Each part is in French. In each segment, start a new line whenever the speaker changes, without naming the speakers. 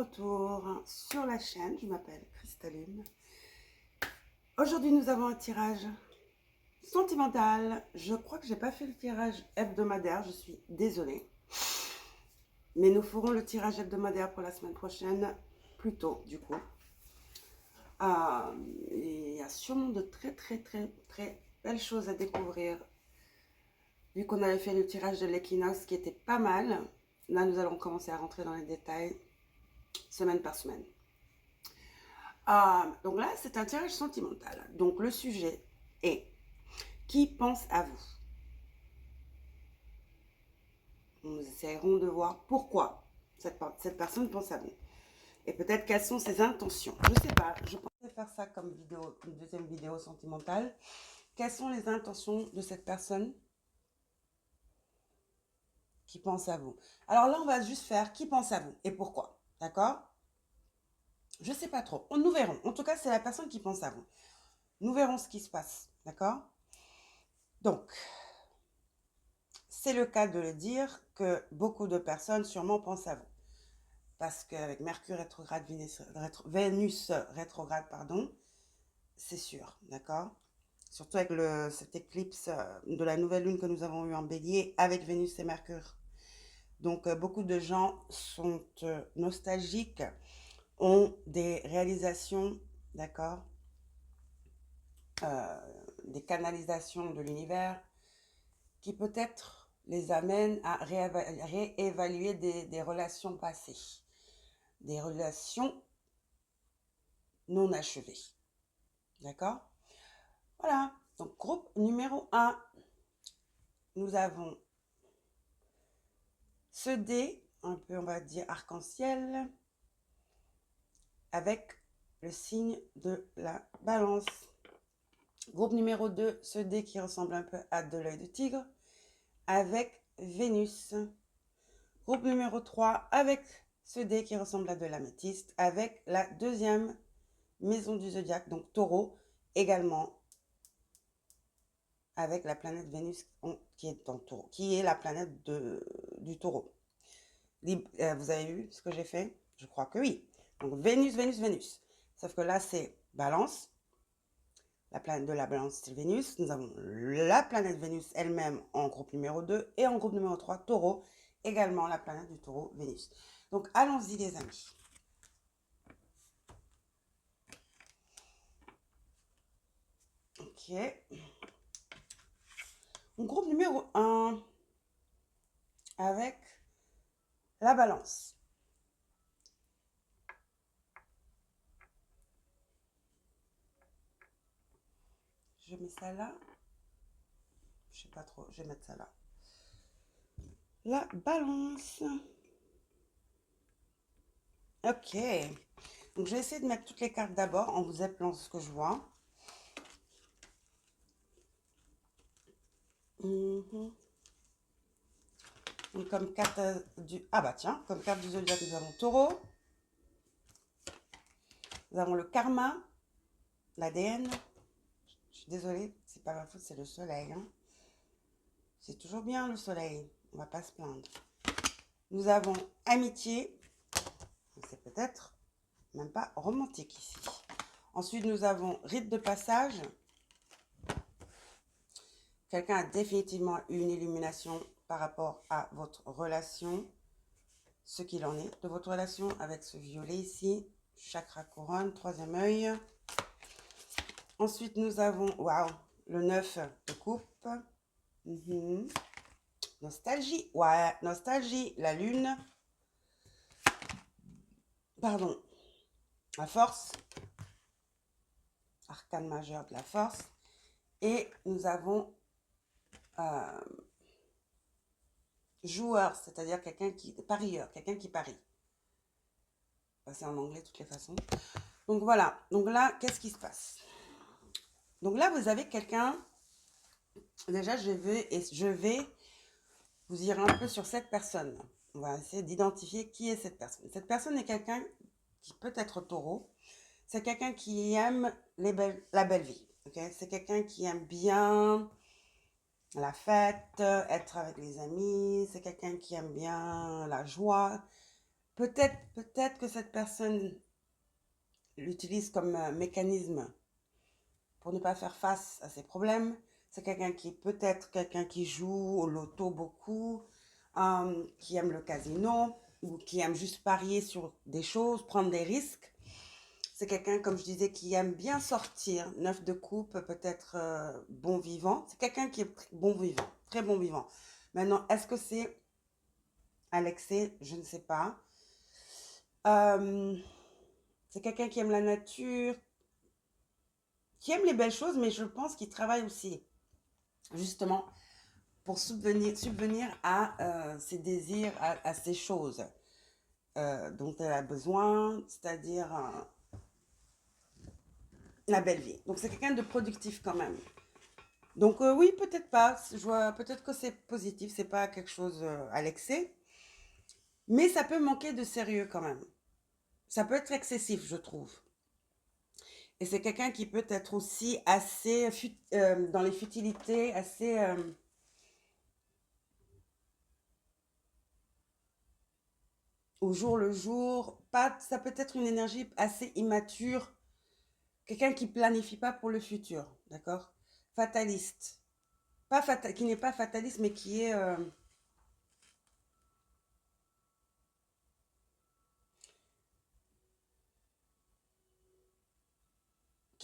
retour sur la chaîne. Je m'appelle Cristalline. Aujourd'hui, nous avons un tirage sentimental. Je crois que j'ai pas fait le tirage hebdomadaire. Je suis désolée. Mais nous ferons le tirage hebdomadaire pour la semaine prochaine, plus tôt du coup. Il y a sûrement de très belles choses à découvrir. Vu qu'on avait fait le tirage de l'équinoxe qui était pas mal, là nous allons commencer à rentrer dans les détails semaine par semaine. Donc là, c'est un tirage sentimental. Donc le sujet est: qui pense à vous? Nous essayerons de voir pourquoi cette personne pense à vous. Et peut-être quelles sont ses intentions. Je ne sais pas, je pensais faire ça comme vidéo, une deuxième vidéo sentimentale. Quelles sont les intentions de cette personne qui pense à vous? Alors là, on va juste faire qui pense à vous et pourquoi. D'accord? Je ne sais pas trop. Nous verrons. En tout cas, c'est la personne qui pense à vous. Nous verrons ce qui se passe. D'accord? Donc, c'est le cas de le dire que beaucoup de personnes sûrement pensent à vous. Parce qu'avec Mercure rétrograde, Vénus rétrograde, pardon, c'est sûr, d'accord? Surtout avec cette éclipse de la nouvelle lune que nous avons eue en bélier avec Vénus et Mercure. Donc, beaucoup de gens sont nostalgiques, ont des réalisations, d'accord? Des canalisations de l'univers qui peut-être les amènent à réévaluer des relations passées, des relations non achevées. D'accord? Voilà. Donc, groupe numéro 1, nous avons ce dé, un peu, on va dire, arc-en-ciel, avec le signe de la balance. Groupe numéro 2, ce dé qui ressemble un peu à de l'œil de tigre, avec Vénus. Groupe numéro 3, avec ce dé qui ressemble à de l'améthyste, avec la deuxième maison du zodiaque, donc Taureau, également avec la planète Vénus qui est en Taureau, qui est la planète du Taureau. Vous avez vu ce que j'ai fait? Je crois que oui. Donc Vénus, Vénus, Vénus. Sauf que là, c'est Balance. La planète de la Balance, c'est Vénus. Nous avons la planète Vénus elle-même en groupe numéro 2 et en groupe numéro 3, Taureau, également la planète du Taureau, Vénus. Donc allons-y les amis. Ok. Groupe numéro 1 avec la Balance. Je mets ça là. Je sais pas trop, je vais mettre ça là. La Balance. Ok. Donc, je vais essayer de mettre toutes les cartes d'abord en vous appelant ce que je vois. Donc, comme carte du... Ah bah tiens, comme carte du zodiaque, nous avons Taureau. Nous avons le karma, l'ADN. Je suis désolée, c'est pas ma faute, c'est le soleil. Hein. C'est toujours bien le soleil, on va pas se plaindre. Nous avons amitié. C'est peut-être même pas romantique ici. Ensuite, nous avons rite de passage. Quelqu'un a définitivement eu une illumination par rapport à votre relation, ce qu'il en est de votre relation avec ce violet ici, chakra couronne, troisième œil. Ensuite, nous avons, waouh, le 9 de coupe. Nostalgie, ouais, nostalgie, la lune. Pardon, la force, arcane majeur de la force. Et nous avons joueur, c'est-à-dire quelqu'un qui, parieur, quelqu'un qui parie. C'est en anglais de toutes les façons. Donc voilà, donc là, qu'est-ce qui se passe? Donc là, vous avez quelqu'un, déjà je vais vous dire un peu sur cette personne. On va essayer d'identifier qui est cette personne. Cette personne est quelqu'un qui peut être taureau. C'est quelqu'un qui aime la belle vie. Okay? C'est quelqu'un qui aime bien la fête, être avec les amis. C'est quelqu'un qui aime bien la joie. peut-être que cette personne l'utilise comme mécanisme pour ne pas faire face à ses problèmes. C'est quelqu'un qui peut-être quelqu'un qui joue au loto beaucoup, qui aime le casino ou qui aime juste parier sur des choses, prendre des risques. C'est quelqu'un, comme je disais, qui aime bien sortir. Neuf de coupe, peut-être bon vivant. C'est quelqu'un qui est bon vivant, très bon vivant. Maintenant, est-ce que c'est à l'excès? Je ne sais pas. Euh, c'est quelqu'un qui aime la nature, qui aime les belles choses, mais je pense qu'il travaille aussi, justement, pour subvenir à ses désirs, à ces choses dont elle a besoin, c'est-à-dire la belle vie. Donc c'est quelqu'un de productif quand même. Donc oui, peut-être pas. Je vois, peut-être que c'est positif, c'est pas quelque chose à l'excès, mais ça peut manquer de sérieux quand même. Ça peut être excessif, je trouve. Et c'est quelqu'un qui peut être aussi assez dans les futilités, assez au jour le jour. Pas, ça peut être une énergie assez immature. Quelqu'un qui planifie pas pour le futur, d'accord? Fataliste. Pas qui n'est pas fataliste, mais qui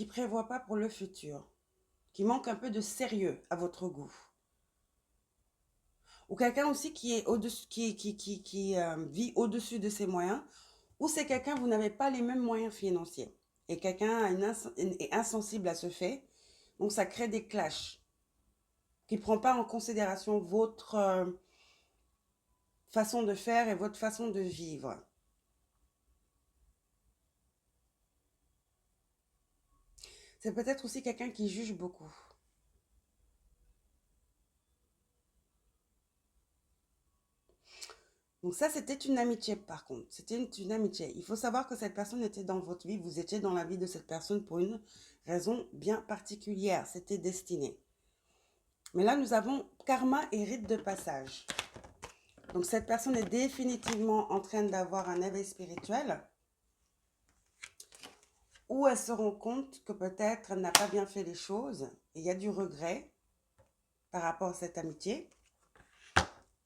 prévoit pas pour le futur. Qui manque un peu de sérieux à votre goût. Ou quelqu'un aussi qui est au-dessus, qui vit au-dessus de ses moyens. Ou c'est quelqu'un, vous n'avez pas les mêmes moyens financiers. Et quelqu'un est insensible à ce fait. Donc ça crée des clashs. Qui ne prend pas en considération votre façon de faire et votre façon de vivre. C'est peut-être aussi quelqu'un qui juge beaucoup. Donc ça, c'était une amitié par contre. C'était une amitié. Il faut savoir que cette personne était dans votre vie. Vous étiez dans la vie de cette personne pour une raison bien particulière. C'était destiné. Mais là, nous avons karma et rite de passage. Donc cette personne est définitivement en train d'avoir un éveil spirituel où elle se rend compte que peut-être elle n'a pas bien fait les choses. Et il y a du regret par rapport à cette amitié.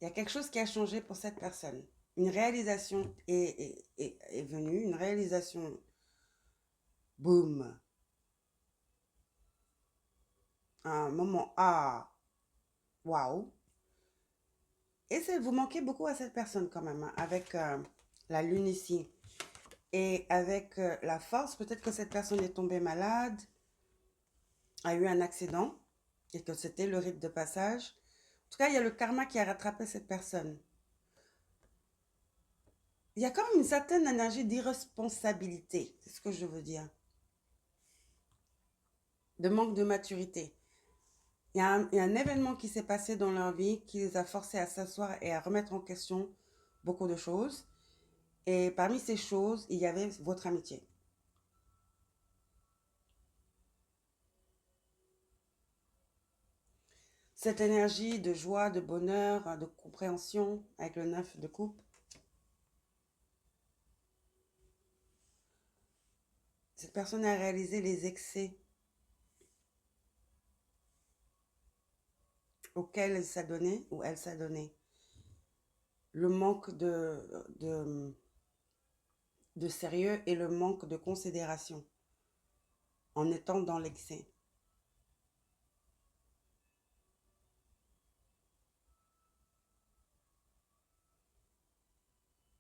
Il y a quelque chose qui a changé pour cette personne. Une réalisation est venue, une réalisation, boum, un moment, ah, waouh. Et vous manquez beaucoup à cette personne quand même, hein, avec la lune ici. Et avec la force, peut-être que cette personne est tombée malade, a eu un accident, et que c'était le rite de passage. En tout cas, il y a le karma qui a rattrapé cette personne. Il y a quand même une certaine énergie d'irresponsabilité, c'est ce que je veux dire, de manque de maturité. Il y a un événement qui s'est passé dans leur vie qui les a forcés à s'asseoir et à remettre en question beaucoup de choses. Et parmi ces choses, il y avait votre amitié. Cette énergie de joie, de bonheur, de compréhension avec le 9 de coupe. Cette personne a réalisé les excès auxquels elle s'adonnait ou elle s'adonnait. Le manque de sérieux et le manque de considération en étant dans l'excès.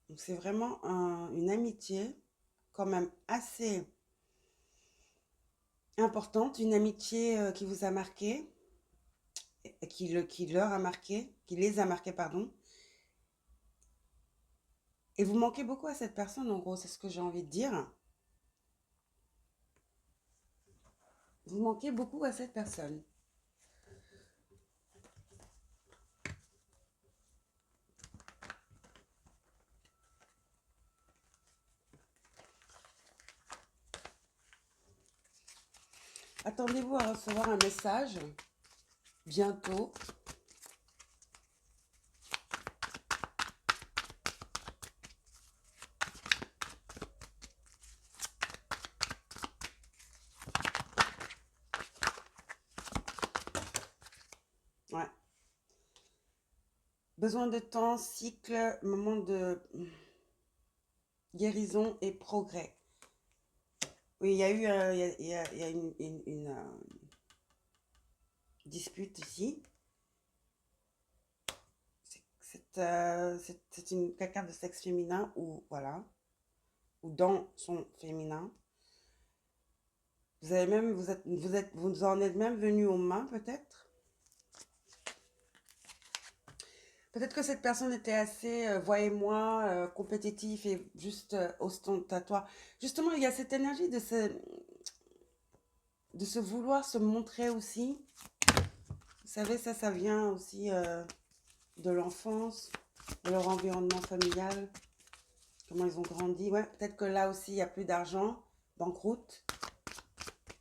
Donc c'est vraiment une amitié quand même assez importante, une amitié qui vous a marqué, qui leur a marqué, qui les a marqués, pardon. Et vous manquez beaucoup à cette personne, en gros, c'est ce que j'ai envie de dire. Vous manquez beaucoup à cette personne. Attendez-vous à recevoir un message bientôt. Besoin de temps, cycle, moment de guérison et progrès. Oui, il y a eu il y a dispute ici. C'est quelqu'un de sexe féminin ou voilà, ou dans son féminin. Vous avez même, vous en êtes même venu aux mains peut-être. Peut-être que cette personne était assez, voyez-moi, compétitif et juste ostentatoire. Justement, il y a cette énergie de se vouloir se montrer aussi. Vous savez, ça vient aussi de l'enfance, de leur environnement familial, comment ils ont grandi. Ouais, peut-être que là aussi, il n'y a plus d'argent, banqueroute.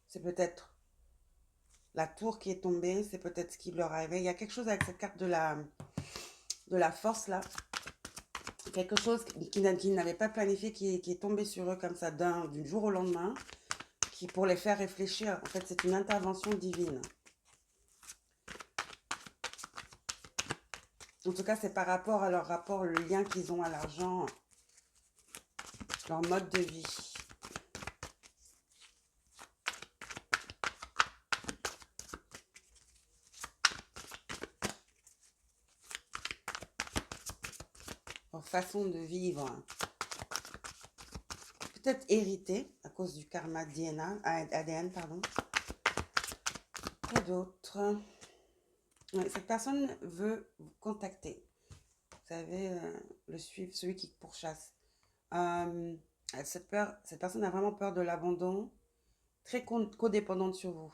C'est peut-être la tour qui est tombée, c'est peut-être ce qui leur arrivait. Il y a quelque chose avec cette carte de la force là. Quelque chose qu'ils n'avaient pas planifié, qui est tombé sur eux comme ça du jour au lendemain, qui pour les faire réfléchir. En fait, c'est une intervention divine. En tout cas, c'est par rapport à leur rapport, le lien qu'ils ont à l'argent, leur mode de vie. Leur façon de vivre. Peut-être hérité à cause du karma ADN, pardon. Quoi d'autre? Ouais, cette personne veut vous contacter. Vous savez, le suivre, celui qui pourchasse. Euh, cette personne a vraiment peur de l'abandon, très codépendante sur vous.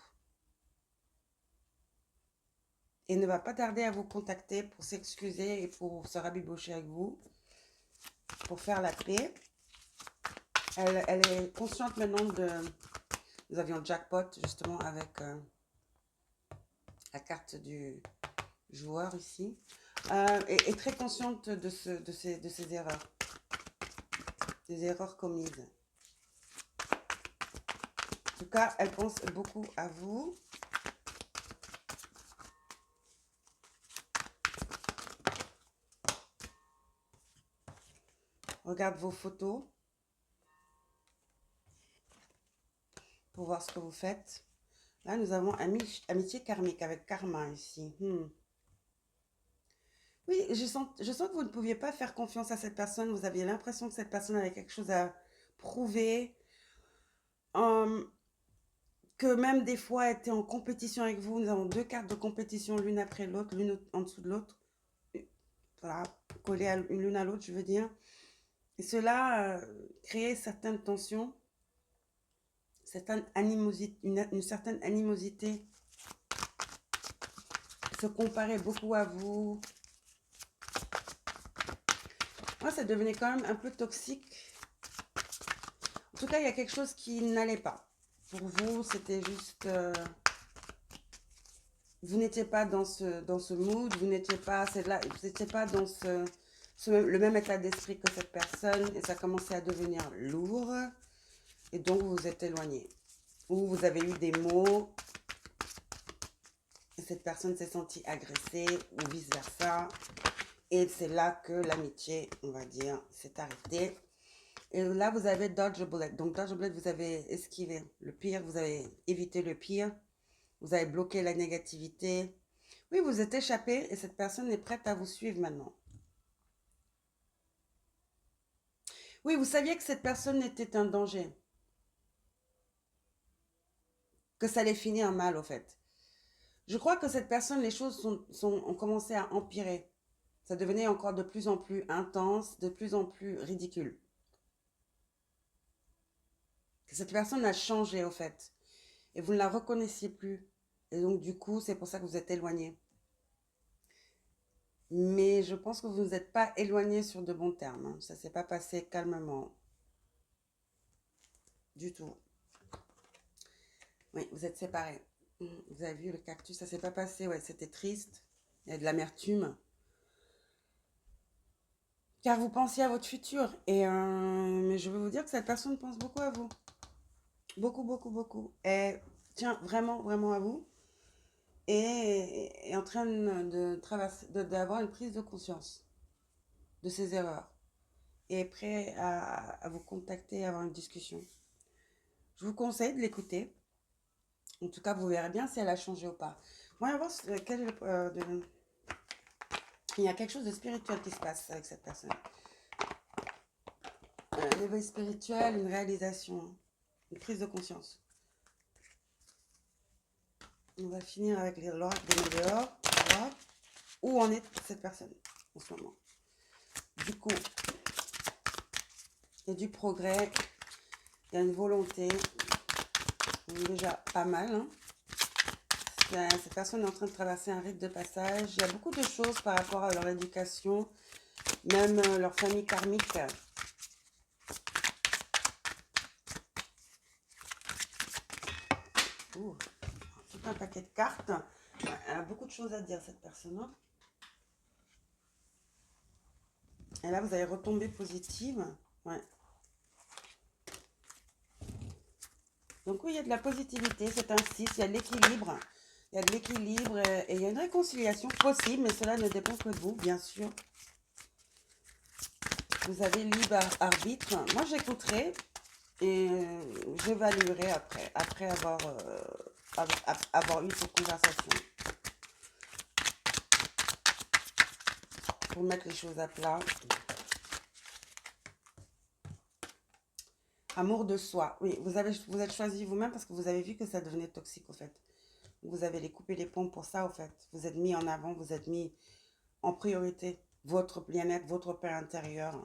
Et ne va pas tarder à vous contacter pour s'excuser et pour se rabibocher avec vous, pour faire la paix. Elle est consciente maintenant de... Nous avions jackpot justement avec la carte du joueur ici. Et très consciente de ces erreurs. Des erreurs commises. En tout cas, elle pense beaucoup à vous. Regarde vos photos pour voir ce que vous faites. Là, nous avons amitié karmique avec karma ici. Oui, je sens que vous ne pouviez pas faire confiance à cette personne. Vous aviez l'impression que cette personne avait quelque chose à prouver. Que même des fois elle était en compétition avec vous. Nous avons deux cartes de compétition l'une après l'autre, l'une en dessous de l'autre. Voilà, collées l'une à l'autre, je veux dire. Et cela créait certaines tensions, une certaine animosité. Se comparait beaucoup à vous. Moi, ça devenait quand même un peu toxique. En tout cas, il y a quelque chose qui n'allait pas. Pour vous, c'était juste... vous n'étiez pas dans ce mood, vous n'étiez pas, pas dans le même état d'esprit que cette personne, et ça commençait à devenir lourd, et donc vous vous êtes éloigné. Ou vous avez eu des mots, et cette personne s'est sentie agressée, ou vice-versa, et c'est là que l'amitié, on va dire, s'est arrêtée. Et là, vous avez dodge a bullet. Donc, dodge a bullet, vous avez esquivé le pire, vous avez évité le pire, vous avez bloqué la négativité. Oui, vous êtes échappé et cette personne est prête à vous suivre maintenant. Oui, vous saviez que cette personne était un danger. Que ça allait finir mal, au fait. Je crois que cette personne, les choses ont commencé à empirer. Ça devenait encore de plus en plus intense, de plus en plus ridicule. Que cette personne a changé, au fait. Et vous ne la reconnaissiez plus. Et donc, du coup, c'est pour ça que vous êtes éloigné. Mais je pense que vous ne vous êtes pas éloigné sur de bons termes. Hein. Ça ne s'est pas passé calmement. Du tout. Oui, vous êtes séparés. Vous avez vu le cactus, ça ne s'est pas passé. Ouais, c'était triste. Il y a de l'amertume. Car vous pensiez à votre futur. Mais je veux vous dire que cette personne pense beaucoup à vous. Beaucoup, beaucoup, beaucoup. Et tiens vraiment, vraiment à vous. est en train de traverser, d'avoir une prise de conscience de ses erreurs et est prêt à vous contacter, à avoir une discussion. Je vous conseille de l'écouter. En tout cas, vous verrez bien si elle a changé ou pas. On va voir il y a quelque chose de spirituel qui se passe avec cette personne. Un éveil spirituel, une réalisation, une prise de conscience. On va finir avec l'oracle des météores. Voilà. Où en est cette personne en ce moment? Du coup, il y a du progrès, il y a une volonté, déjà pas mal. Hein. Cette personne est en train de traverser un rite de passage. Il y a beaucoup de choses par rapport à leur éducation, même leur famille karmique. Ouh, tout un paquet de cartes. Elle a beaucoup de choses à dire, cette personne. Hein. Et là, vous allez retomber positive. Ouais. Donc oui, il y a de la positivité, c'est un 6, il y a de l'équilibre. Il y a de l'équilibre et il y a une réconciliation possible, mais cela ne dépend que de vous, bien sûr. Vous avez libre arbitre. Moi, j'écouterai et j'évaluerai après avoir eu cette conversation. Pour mettre les choses à plat. Amour de soi. Oui, vous êtes choisi vous-même parce que vous avez vu que ça devenait toxique, au fait. Vous avez les coupé les ponts pour ça, au fait. Vous êtes mis en avant, vous êtes mis en priorité. Votre bien-être, votre paix intérieure.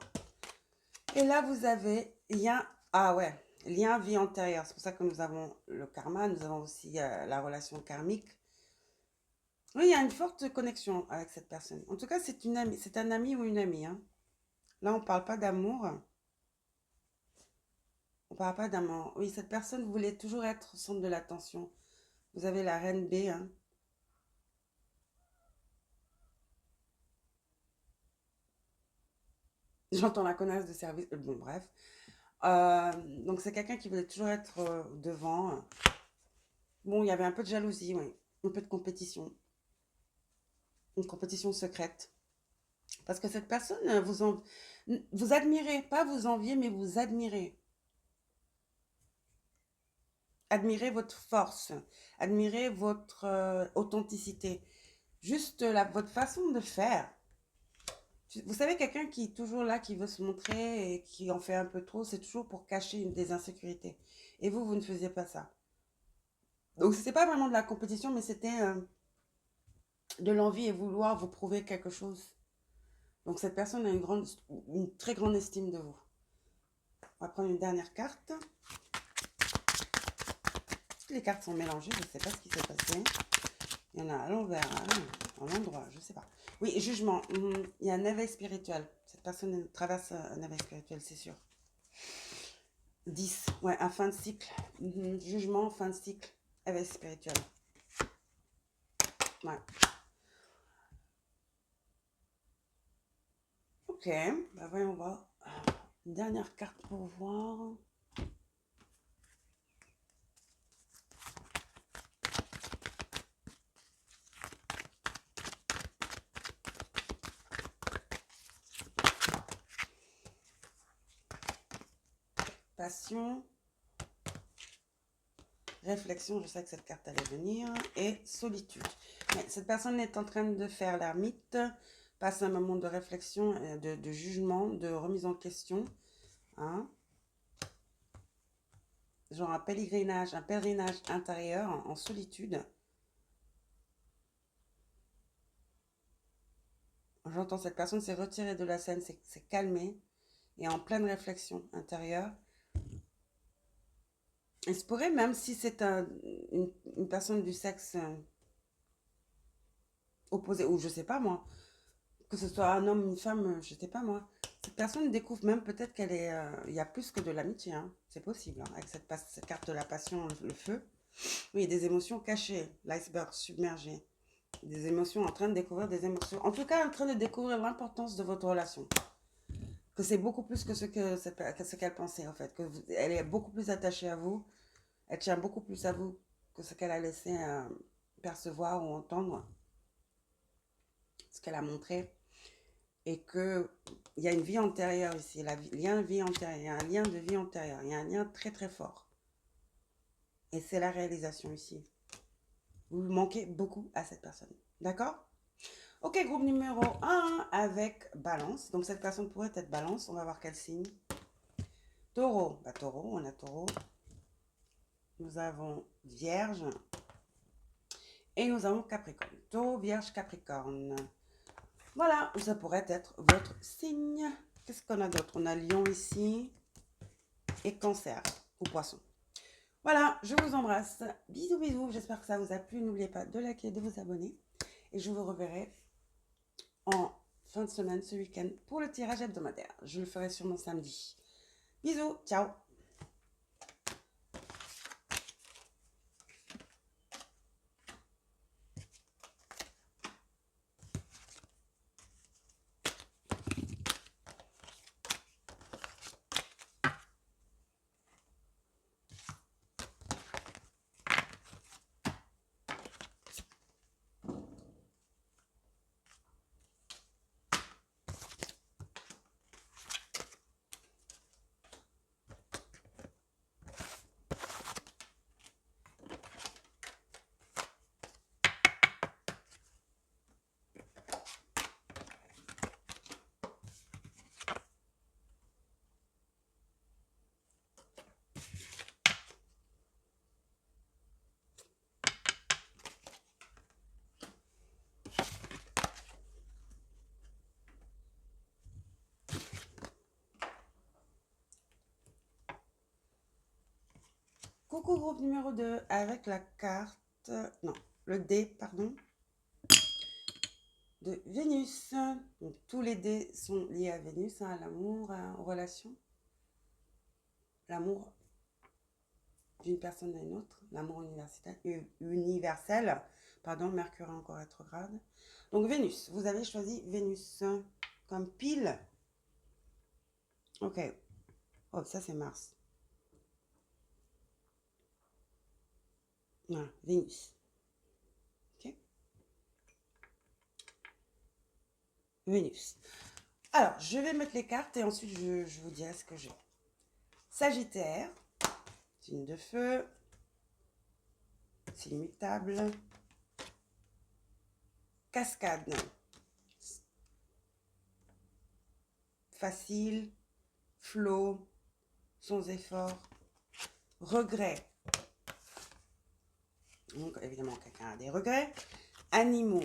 Et là, vous avez lien, ah ouais, lien vie antérieure. C'est pour ça que nous avons le karma, nous avons aussi la relation karmique. Oui, il y a une forte connexion avec cette personne. En tout cas, c'est une amie, c'est un ami ou une amie. Hein. Là, on ne parle pas d'amour. On ne parle pas d'amour. Oui, cette personne voulait toujours être au centre de l'attention. Vous avez la reine B. Hein. J'entends la connasse de service. Bon, bref. Donc, c'est quelqu'un qui voulait toujours être devant. Bon, il y avait un peu de jalousie, oui. Un peu de compétition. Une compétition secrète. Parce que cette personne, vous admirez, pas vous enviez, mais vous admirez. Admirez votre force, admirez votre authenticité, juste votre façon de faire. Vous savez, quelqu'un qui est toujours là, qui veut se montrer et qui en fait un peu trop, c'est toujours pour cacher des insécurités. Et vous ne faisiez pas ça. Donc, c'était pas vraiment de la compétition, mais c'était de l'envie et vouloir vous prouver quelque chose. Donc, cette personne a une très grande estime de vous. On va prendre une dernière carte. Les cartes sont mélangées, je ne sais pas ce qui s'est passé. Il y en a à l'envers, à l'endroit, je ne sais pas. Oui, jugement. Il y a un éveil spirituel. Cette personne traverse un éveil spirituel, c'est sûr. 10, ouais, un fin de cycle. Jugement, fin de cycle, éveil spirituel. Ouais. Ok, bah voyons voir. Une dernière carte pour voir. Passion. Réflexion, je sais que cette carte allait venir. Et solitude. Mais cette personne est en train de faire l'ermite, passe un moment de réflexion, de jugement, de remise en question. Hein. Genre un pèlerinage intérieur en solitude. J'entends cette personne s'est retirée de la scène, s'est calmée et en pleine réflexion intérieure. Il se pourrait, même si c'est une personne du sexe opposé, ou je sais pas moi, que ce soit un homme, une femme, je sais pas moi. Cette personne découvre même peut-être qu'elle est. Il y a plus que de l'amitié, hein. C'est possible, hein, avec cette carte de la passion, le feu. Oui, des émotions cachées, l'iceberg submergé. Des émotions, en train de découvrir des émotions. En tout cas, en train de découvrir l'importance de votre relation. Que c'est beaucoup plus que ce qu'elle pensait, en fait. Elle est beaucoup plus attachée à vous. Elle tient beaucoup plus à vous que ce qu'elle a laissé percevoir ou entendre ce qu'elle a montré et qu'il y a une vie antérieure ici. Il y a une vie antérieure, il y a un lien de vie antérieure, il y a un lien très très fort. Et c'est la réalisation ici. Vous manquez beaucoup à cette personne. D'accord? Ok, groupe numéro 1 avec Balance. Donc cette personne pourrait être Balance. On va voir quel signe. Taureau. Bah, Taureau, on a Taureau. Nous avons Vierge. Et nous avons Capricorne. Taureau, Vierge, Capricorne. Voilà, ça pourrait être votre signe. Qu'est-ce qu'on a d'autre? On a Lion ici. Et Cancer ou Poisson. Voilà, je vous embrasse. Bisous, bisous. J'espère que ça vous a plu. N'oubliez pas de liker, de vous abonner. Et je vous reverrai en fin de semaine, ce week-end, pour le tirage hebdomadaire. Je le ferai sûrement samedi. Bisous, ciao. Coucou groupe numéro 2 avec la carte, non, le dé, pardon, de Vénus. Donc, tous les dés sont liés à Vénus, à l'amour, aux relations. L'amour d'une personne à une autre, l'amour universel, pardon, Mercure est encore rétrograde. Donc Vénus, vous avez choisi Vénus comme pile. Ok, oh ça c'est Mars. Voilà, Vénus. Ok, Vénus. Alors, je vais mettre les cartes et ensuite je vous dirai ce que j'ai. Sagittaire, signe de feu, signe mutable, cascade, facile, flot, sans effort, regret. Donc, évidemment, quelqu'un a des regrets. Animaux,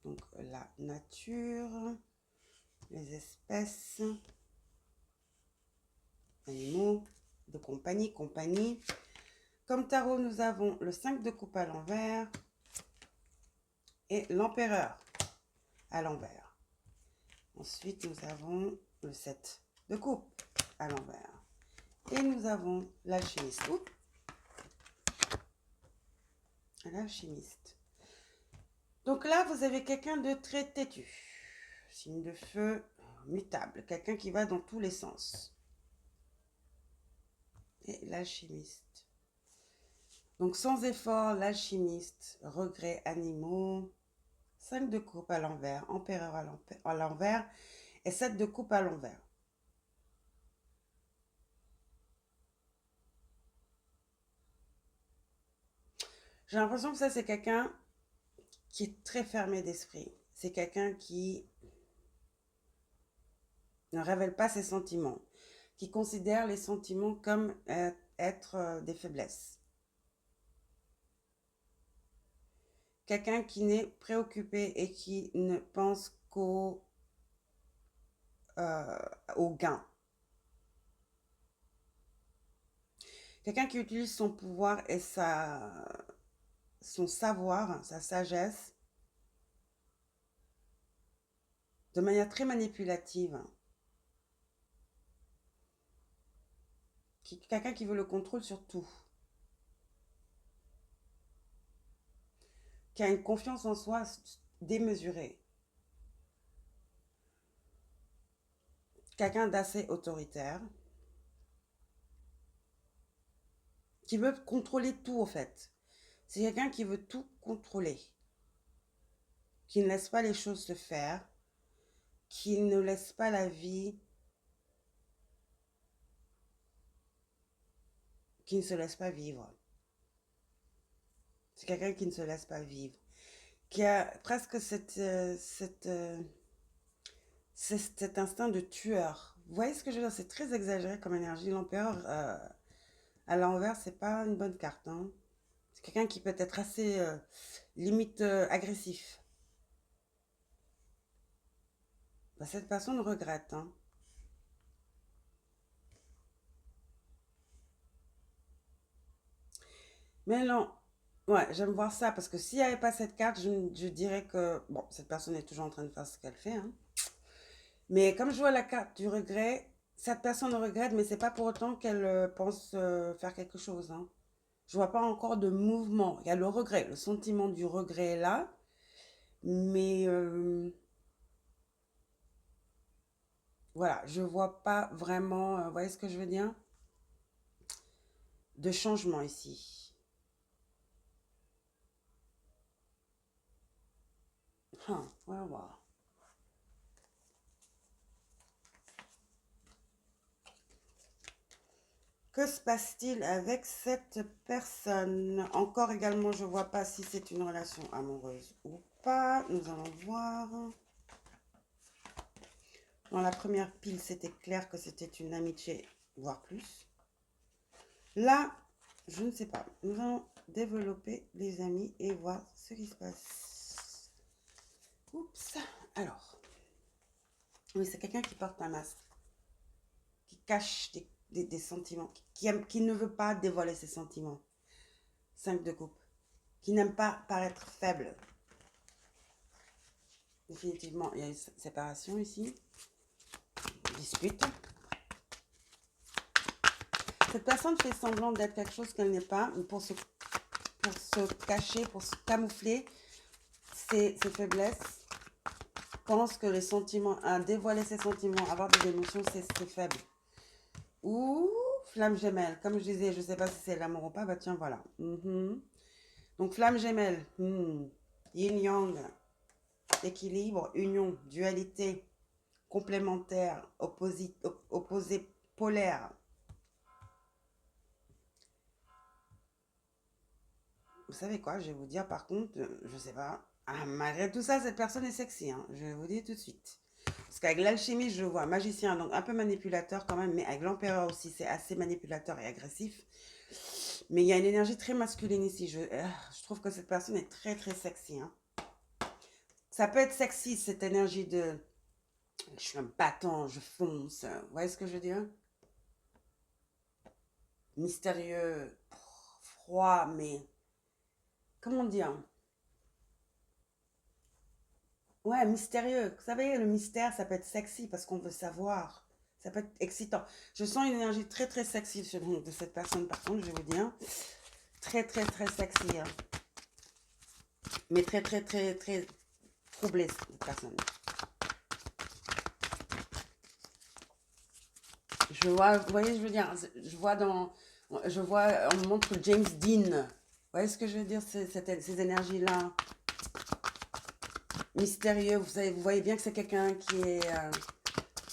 donc la nature, les espèces, animaux de compagnie, compagnie. Comme tarot, nous avons le 5 de coupe à l'envers et l'empereur à l'envers. Ensuite, nous avons le 7 de coupe à l'envers. Et nous avons l'alchimiste. L'alchimiste. Donc là, vous avez quelqu'un de très têtu. Signe de feu mutable. Quelqu'un qui va dans tous les sens. Et l'alchimiste. Donc sans effort, l'alchimiste, regrets animaux, 5 de coupe à l'envers, empereur à l'envers et 7 de coupe à l'envers. J'ai l'impression que ça c'est quelqu'un qui est très fermé d'esprit. C'est quelqu'un qui ne révèle pas ses sentiments, qui considère les sentiments comme être des faiblesses. Quelqu'un qui n'est préoccupé et qui ne pense au gain. Quelqu'un qui utilise son pouvoir et son savoir, sa sagesse, de manière très manipulative. Quelqu'un qui veut le contrôle sur tout. Qui a une confiance en soi démesurée. Quelqu'un d'assez autoritaire. Qui veut contrôler tout en fait. C'est quelqu'un qui veut tout contrôler, qui ne laisse pas les choses se faire, qui ne laisse pas la vie, qui ne se laisse pas vivre. C'est quelqu'un qui ne se laisse pas vivre, qui a presque cet instinct de tueur. Vous voyez ce que je veux dire? C'est très exagéré comme énergie. L'empereur à l'envers, c'est pas une bonne carte, hein. C'est quelqu'un qui peut être assez limite agressif. Bah, cette personne regrette, hein. Mais non, ouais, j'aime voir ça parce que s'il n'y avait pas cette carte, je dirais que, bon, cette personne est toujours en train de faire ce qu'elle fait, hein. Mais comme je vois la carte du regret, cette personne regrette, mais c'est pas pour autant qu'elle pense faire quelque chose, hein. Je vois pas encore de mouvement. Il y a le regret, le sentiment du regret est là, mais voilà, je vois pas vraiment, vous voyez ce que je veux dire? De changement ici. On va voir. Que se passe-t-il avec cette personne? Encore également, je ne vois pas si c'est une relation amoureuse ou pas. Nous allons voir. Dans la première pile, c'était clair que c'était une amitié, voire plus. Là, je ne sais pas. Nous allons développer les amis et voir ce qui se passe. Oups. Alors, oui, c'est quelqu'un qui porte un masque, qui cache des sentiments, qui ne veut pas dévoiler ses sentiments. 5 de coupe. Qui n'aime pas paraître faible. Définitivement, il y a une séparation ici. Dispute. Cette personne fait semblant d'être quelque chose qu'elle n'est pas pour se cacher, pour se camoufler ses faiblesses. Pense que les sentiments, dévoiler ses sentiments, avoir des émotions, c'est faible. Ou flamme gemelle. Comme je disais, je ne sais pas si c'est l'amour ou pas. Bah tiens, voilà. Donc flamme gemelle. Yin-yang. Équilibre, union, dualité, complémentaire, opposé, polaire. Vous savez quoi, je vais vous dire par contre, je sais pas. Malgré tout ça, cette personne est sexy, hein, je vais vous dire tout de suite. Parce qu'avec l'alchimie, je vois magicien, donc un peu manipulateur quand même, mais avec l'empereur aussi, c'est assez manipulateur et agressif. Mais il y a une énergie très masculine ici. Je trouve que cette personne est très très sexy, hein. Ça peut être sexy, cette énergie de je suis un battant, je fonce. Vous voyez ce que je veux dire? Mystérieux, froid, mais comment dire? Ouais, mystérieux. Vous savez, le mystère, ça peut être sexy parce qu'on veut savoir. Ça peut être excitant. Je sens une énergie très très sexy de cette personne, par contre, je vais vous dire. Très très très sexy, hein. Mais très très très très troublée, cette personne. Je vois, vous voyez, je veux dire, on me montre James Dean. Vous voyez ce que je veux dire, ces énergies-là, mystérieux. Vous voyez bien que c'est quelqu'un qui est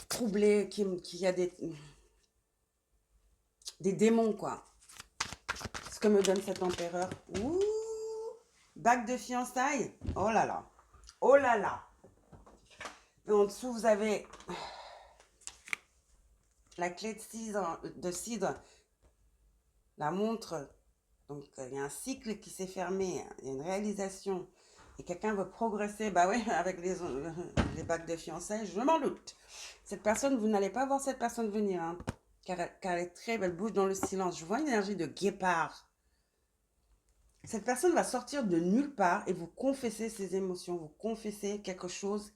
troublé, qui a des démons, quoi. Ce que me donne cet empereur. Ouh, bague de fiançailles. Oh là là. Oh là là. Et en dessous, vous avez la clé de cidre, la montre. Donc, il y a un cycle qui s'est fermé. Il y a une réalisation. Et quelqu'un veut progresser. Bah oui, avec les bagues de fiançailles, je m'en doute. Cette personne, vous n'allez pas voir cette personne venir, hein, car elle est très belle, bouge dans le silence. Je vois une énergie de guépard. Cette personne va sortir de nulle part et vous confesser ses émotions, vous confesser quelque chose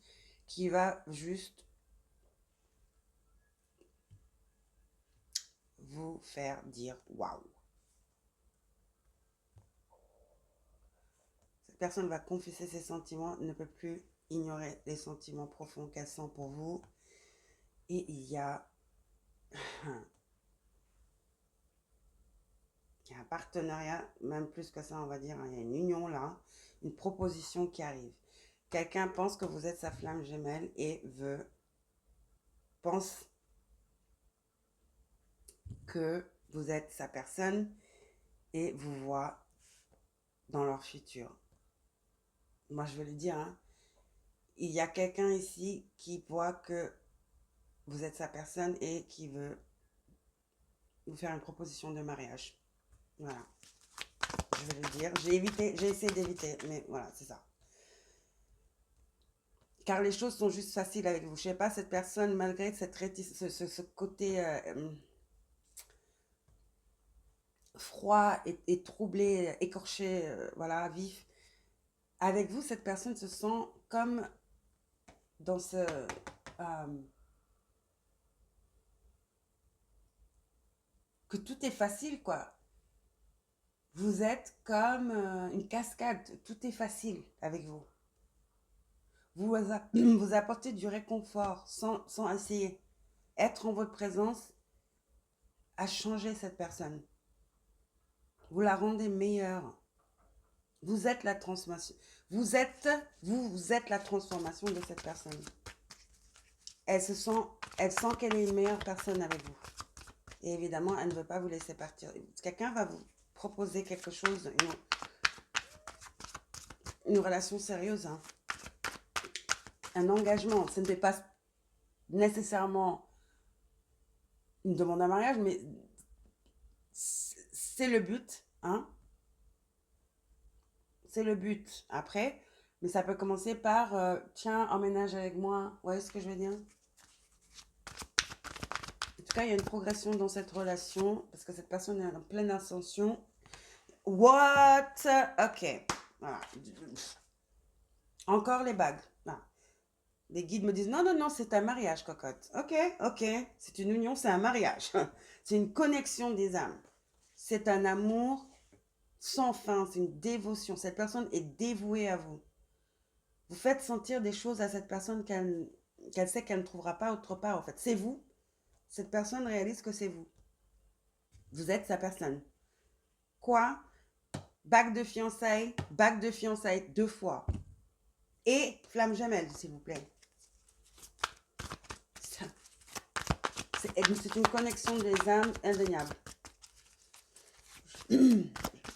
qui va juste vous faire dire waouh. Cette personne va confesser ses sentiments, ne peut plus ignorer les sentiments profonds qu'elle sent pour vous. Et il y a partenariat, même plus que ça, on va dire. Il y a une union là, une proposition qui arrive. Quelqu'un pense que vous êtes sa flamme gemelle et pense que vous êtes sa personne et vous voit dans leur futur. Moi, je veux le dire, hein, il y a quelqu'un ici qui voit que vous êtes sa personne et qui veut vous faire une proposition de mariage. Voilà, je vais le dire. J'ai essayé d'éviter, mais voilà, c'est ça. Car les choses sont juste faciles avec vous. Je sais pas, cette personne, malgré ce côté froid et troublé, écorché, voilà, vif, avec vous, cette personne se sent comme dans que tout est facile, quoi. Vous êtes comme une cascade, tout est facile avec vous. Vous apportez du réconfort sans essayer. Être en votre présence a changé cette personne. Vous la rendez meilleure. Vous êtes la transformation. Vous êtes la transformation de cette personne. Elle sent qu'elle est une meilleure personne avec vous. Et évidemment, elle ne veut pas vous laisser partir. Quelqu'un va vous proposer quelque chose, une relation sérieuse, hein. Un engagement. Ce n'est pas nécessairement une demande en mariage, mais c'est le but, hein. C'est le but. Après, mais ça peut commencer par tiens, emménage avec moi. Vous voyez ce que je veux dire? En tout cas, il y a une progression dans cette relation parce que cette personne est en pleine ascension. What? Ok. Voilà. Encore les bagues. Voilà. Les guides me disent non, non, non, c'est un mariage, cocotte. Ok, ok. C'est une union, c'est un mariage. C'est une connexion des âmes. C'est un amour sans fin, c'est une dévotion. Cette personne est dévouée à vous. Vous faites sentir des choses à cette personne qu'elle sait qu'elle ne trouvera pas autre part, en fait. C'est vous. Cette personne réalise que c'est vous. Vous êtes sa personne. Quoi? Bague de fiançailles 2 fois. Et flamme gemelle, s'il vous plaît. C'est une connexion des âmes indéniable.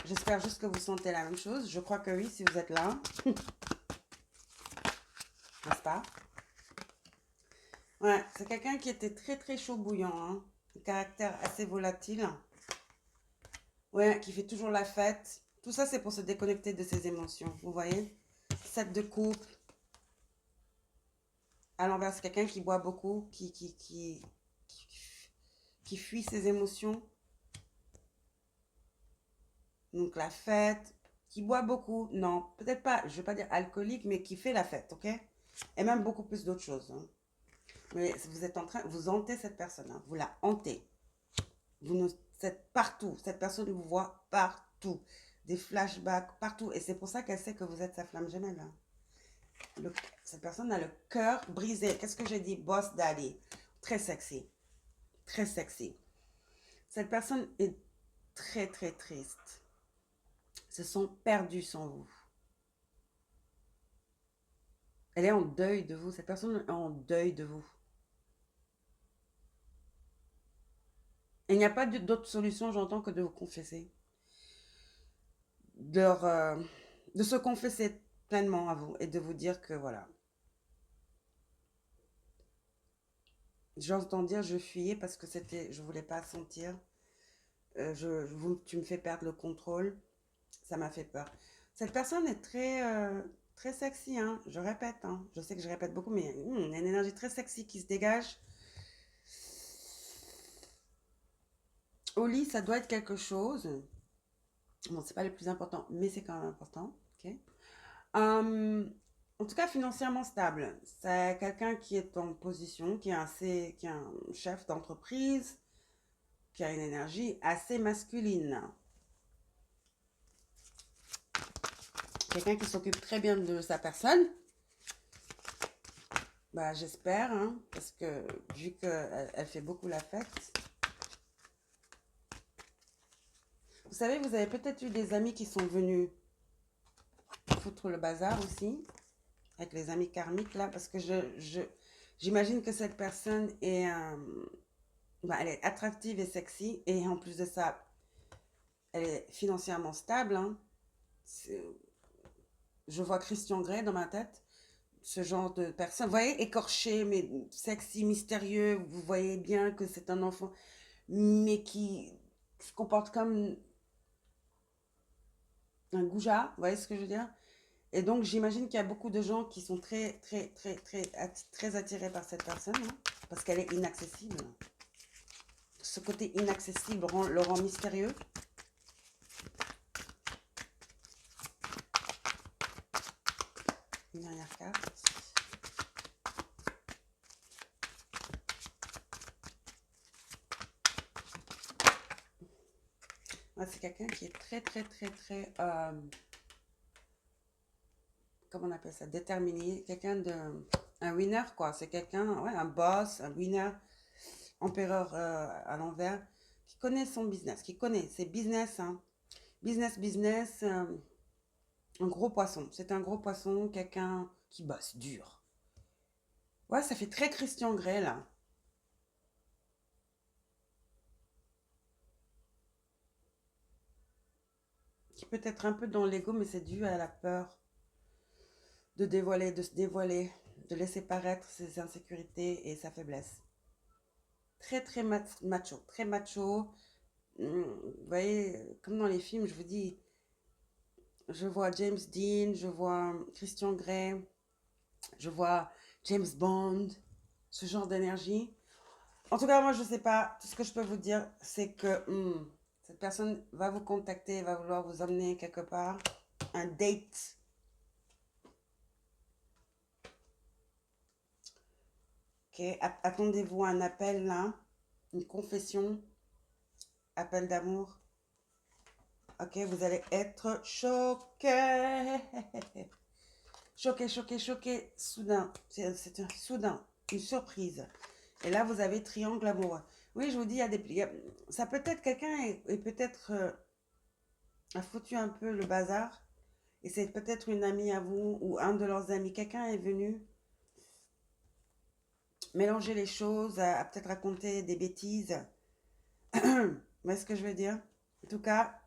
J'espère juste que vous sentez la même chose. Je crois que oui, si vous êtes là. N'est-ce pas? Ouais, c'est quelqu'un qui était très très chaud bouillant, hein. Un caractère assez volatile. Ouais, qui fait toujours la fête. Tout ça, c'est pour se déconnecter de ses émotions. Vous voyez? 7 de couple. À l'envers, c'est quelqu'un qui boit beaucoup, qui fuit ses émotions. Donc la fête, qui boit beaucoup. Non, peut-être pas, je ne vais pas dire alcoolique, mais qui fait la fête, ok? Et même beaucoup plus d'autres choses, hein. Mais vous êtes en train, vous hantez cette personne, hein. Vous la hantez. Vous êtes partout. Cette personne vous voit partout. Des flashbacks partout. Et c'est pour ça qu'elle sait que vous êtes sa flamme gemelle, hein. Cette personne a le cœur brisé. Qu'est-ce que j'ai dit? Boss daddy. Très sexy. Très sexy. Cette personne est très, très triste. Se sont perdus sans vous. Elle est en deuil de vous. Cette personne est en deuil de vous. Il n'y a pas d'autre solution, j'entends, que de vous confesser. De se confesser pleinement à vous et de vous dire que voilà. J'entends dire je fuyais parce que je voulais pas sentir. Tu me fais perdre le contrôle. Ça m'a fait peur. Cette personne est très sexy, hein. Je répète, hein. Je sais que je répète beaucoup, mais il y a une énergie très sexy qui se dégage. Au lit, ça doit être quelque chose. Bon, c'est pas le plus important, mais c'est quand même important. Ok. En tout cas, financièrement stable. C'est quelqu'un qui est en position, qui est un chef d'entreprise, qui a une énergie assez masculine. Quelqu'un qui s'occupe très bien de sa personne. Bah, j'espère, hein, parce que vu qu'elle fait beaucoup la fête. Vous savez, vous avez peut-être eu des amis qui sont venus foutre le bazar aussi, avec les amis karmiques là, parce que j'imagine que cette personne est, bah, elle est attractive et sexy, et en plus de ça, elle est financièrement stable. Hein. Je vois Christian Grey dans ma tête, ce genre de personne. Vous voyez, écorché, mais sexy, mystérieux. Vous voyez bien que c'est un enfant, mais qui se comporte comme un goujat. Vous voyez ce que je veux dire? Et donc, j'imagine qu'il y a beaucoup de gens qui sont très attirés par cette personne, hein, parce qu'elle est inaccessible. Ce côté inaccessible le rend mystérieux. Une dernière carte. Ouais, c'est quelqu'un qui est très, comment on appelle ça, déterminé. Quelqu'un de, un winner, quoi. C'est quelqu'un, ouais, un boss, un winner, empereur à l'envers, qui connaît son business, qui connaît ses business, hein. Business, un gros poisson. C'est un gros poisson, quelqu'un qui bosse dur. Ouais, ça fait très Christian Grey, là. Qui peut être un peu dans l'ego, mais c'est dû à la peur de dévoiler, de se dévoiler, de laisser paraître ses insécurités et sa faiblesse. Très macho, très macho. Vous voyez, comme dans les films, je vous dis, je vois James Dean, je vois Christian Grey, je vois James Bond, ce genre d'énergie. En tout cas, moi, je ne sais pas. Tout ce que je peux vous dire, c'est que cette personne va vous contacter, va vouloir vous emmener quelque part. Un date. Ok, attendez-vous à un appel là, une confession, appel d'amour. Ok, vous allez être choqué. Choqué, soudain. C'est un soudain, une surprise. Et là, vous avez triangle amoureux. Oui, je vous dis, ça peut être quelqu'un et peut-être a foutu un peu le bazar. Et c'est peut-être une amie à vous ou un de leurs amis. Quelqu'un est venu mélanger les choses, a peut-être raconté des bêtises. Vous voyez ce que je veux dire? En tout cas,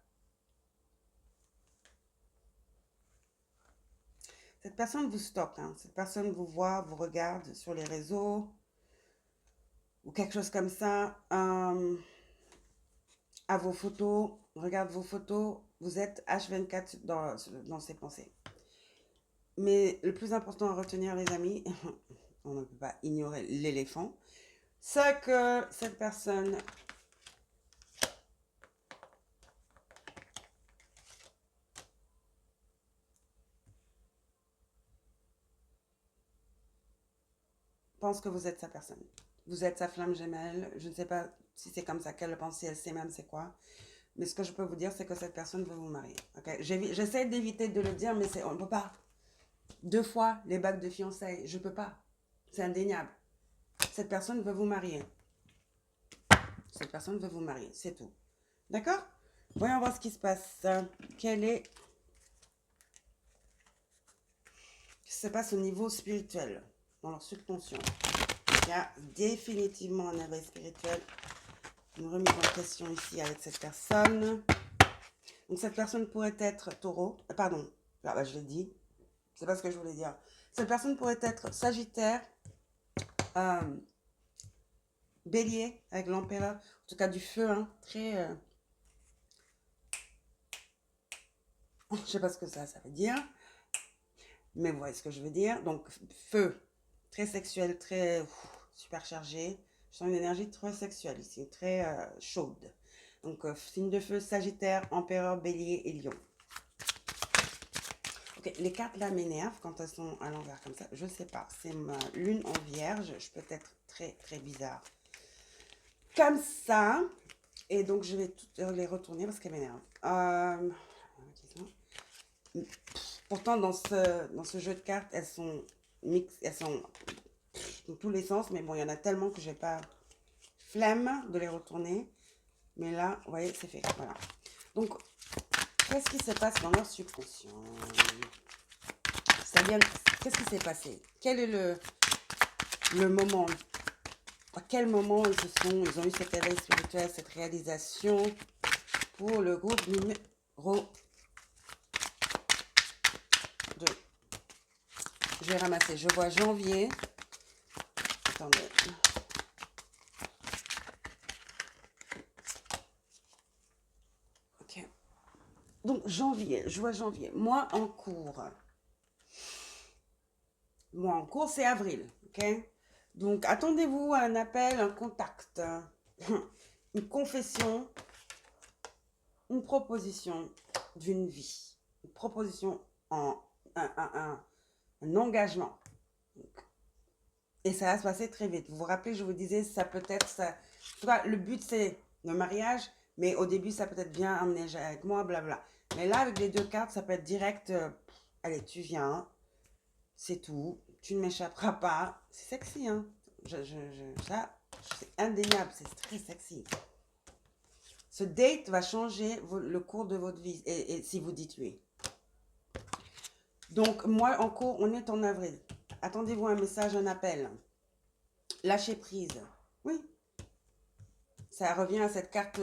cette personne vous stocke. Hein. Cette personne vous voit, vous regarde sur les réseaux ou quelque chose comme ça. À vos photos, regarde vos photos. Vous êtes H24 dans ses pensées. Mais le plus important à retenir, les amis, on ne peut pas ignorer l'éléphant, c'est que cette personne pense que vous êtes sa personne. Vous êtes sa flamme gemelle. Je ne sais pas si c'est comme ça qu'elle le pense, si elle sait même c'est quoi. Mais ce que je peux vous dire, c'est que cette personne veut vous marier. Okay? J'essaie d'éviter de le dire, mais on ne peut pas. 2 fois les bagues de fiançailles, je ne peux pas. C'est indéniable. Cette personne veut vous marier. Cette personne veut vous marier, c'est tout. D'accord? Voyons voir ce qui se passe. Qu'est-ce qui se passe au niveau spirituel, dans leur subconscient? Il y a définitivement un éveil spirituel. Une remise en question ici avec cette personne. Donc cette personne pourrait être taureau. Pardon, ah bah, je l'ai dit. C'est pas ce que je voulais dire. Cette personne pourrait être sagittaire, bélier avec l'empereur. En tout cas du feu, hein, très... je sais pas ce que ça veut dire. Mais vous voyez ce que je veux dire. Donc feu, très sexuel, très super chargé. Je sens une énergie très sexuelle ici, très chaude. Donc signe de feu, sagittaire, empereur, bélier et lion. Ok, les cartes là m'énervent quand elles sont à l'envers comme ça. Je sais pas, c'est ma lune en vierge. Je peux être très bizarre. Comme ça. Et donc je vais toutes les retourner parce qu'elles m'énervent. Pourtant dans ce jeu de cartes, elles sont mixtes, elles sont dans tous les sens. Mais bon, il y en a tellement que j'ai pas flemme de les retourner. Mais là, vous voyez, c'est fait. Voilà. Donc, qu'est-ce qui se passe dans leur subconscient? C'est-à-dire, qu'est-ce qui s'est passé? Quel est le moment? À quel moment ils ont eu cet éveil spirituel, cette réalisation pour le groupe numéro 2? Je vais ramasser. Je vois janvier. Attendez. Ok. Donc, janvier. Je vois janvier. Moi en cours. Moi en cours, c'est avril. Ok. Donc, attendez-vous à un appel, un contact, une confession, une proposition d'une vie, une proposition en un engagement. Et ça va se passer très vite. Vous vous rappelez, je vous disais, ça peut être ça. En tout cas, le but c'est le mariage, mais au début, ça peut être bien emménager avec moi, blabla. Mais là, avec les deux cartes, ça peut être direct. Allez, tu viens, c'est tout. Tu ne m'échapperas pas. C'est sexy, hein. Ça, c'est indéniable, c'est très sexy. Ce date va changer le cours de votre vie, et si vous dites oui. Donc, moi, en cours, on est en avril. Attendez-vous un message, un appel. Lâcher prise. Oui. Ça revient à cette carte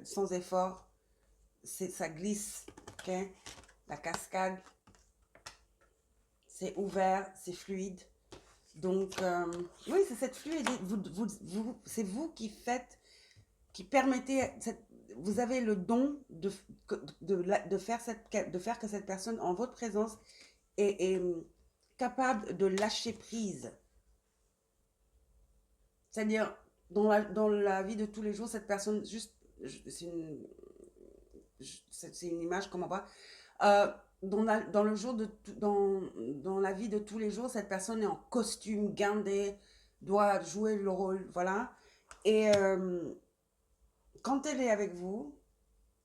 sans effort. Ça glisse. Ok. La cascade. C'est ouvert, c'est fluide. Donc, oui, c'est cette fluidité. C'est vous qui faites, qui permettez, vous avez le don de faire que cette personne, en votre présence, est capable de lâcher prise. C'est-à-dire, dans la vie de tous les jours, cette personne, juste, c'est une image qu'on voit. Dans le jour dans la vie de tous les jours, cette personne est en costume, gardé, doit jouer le rôle, voilà. Et quand elle est avec vous,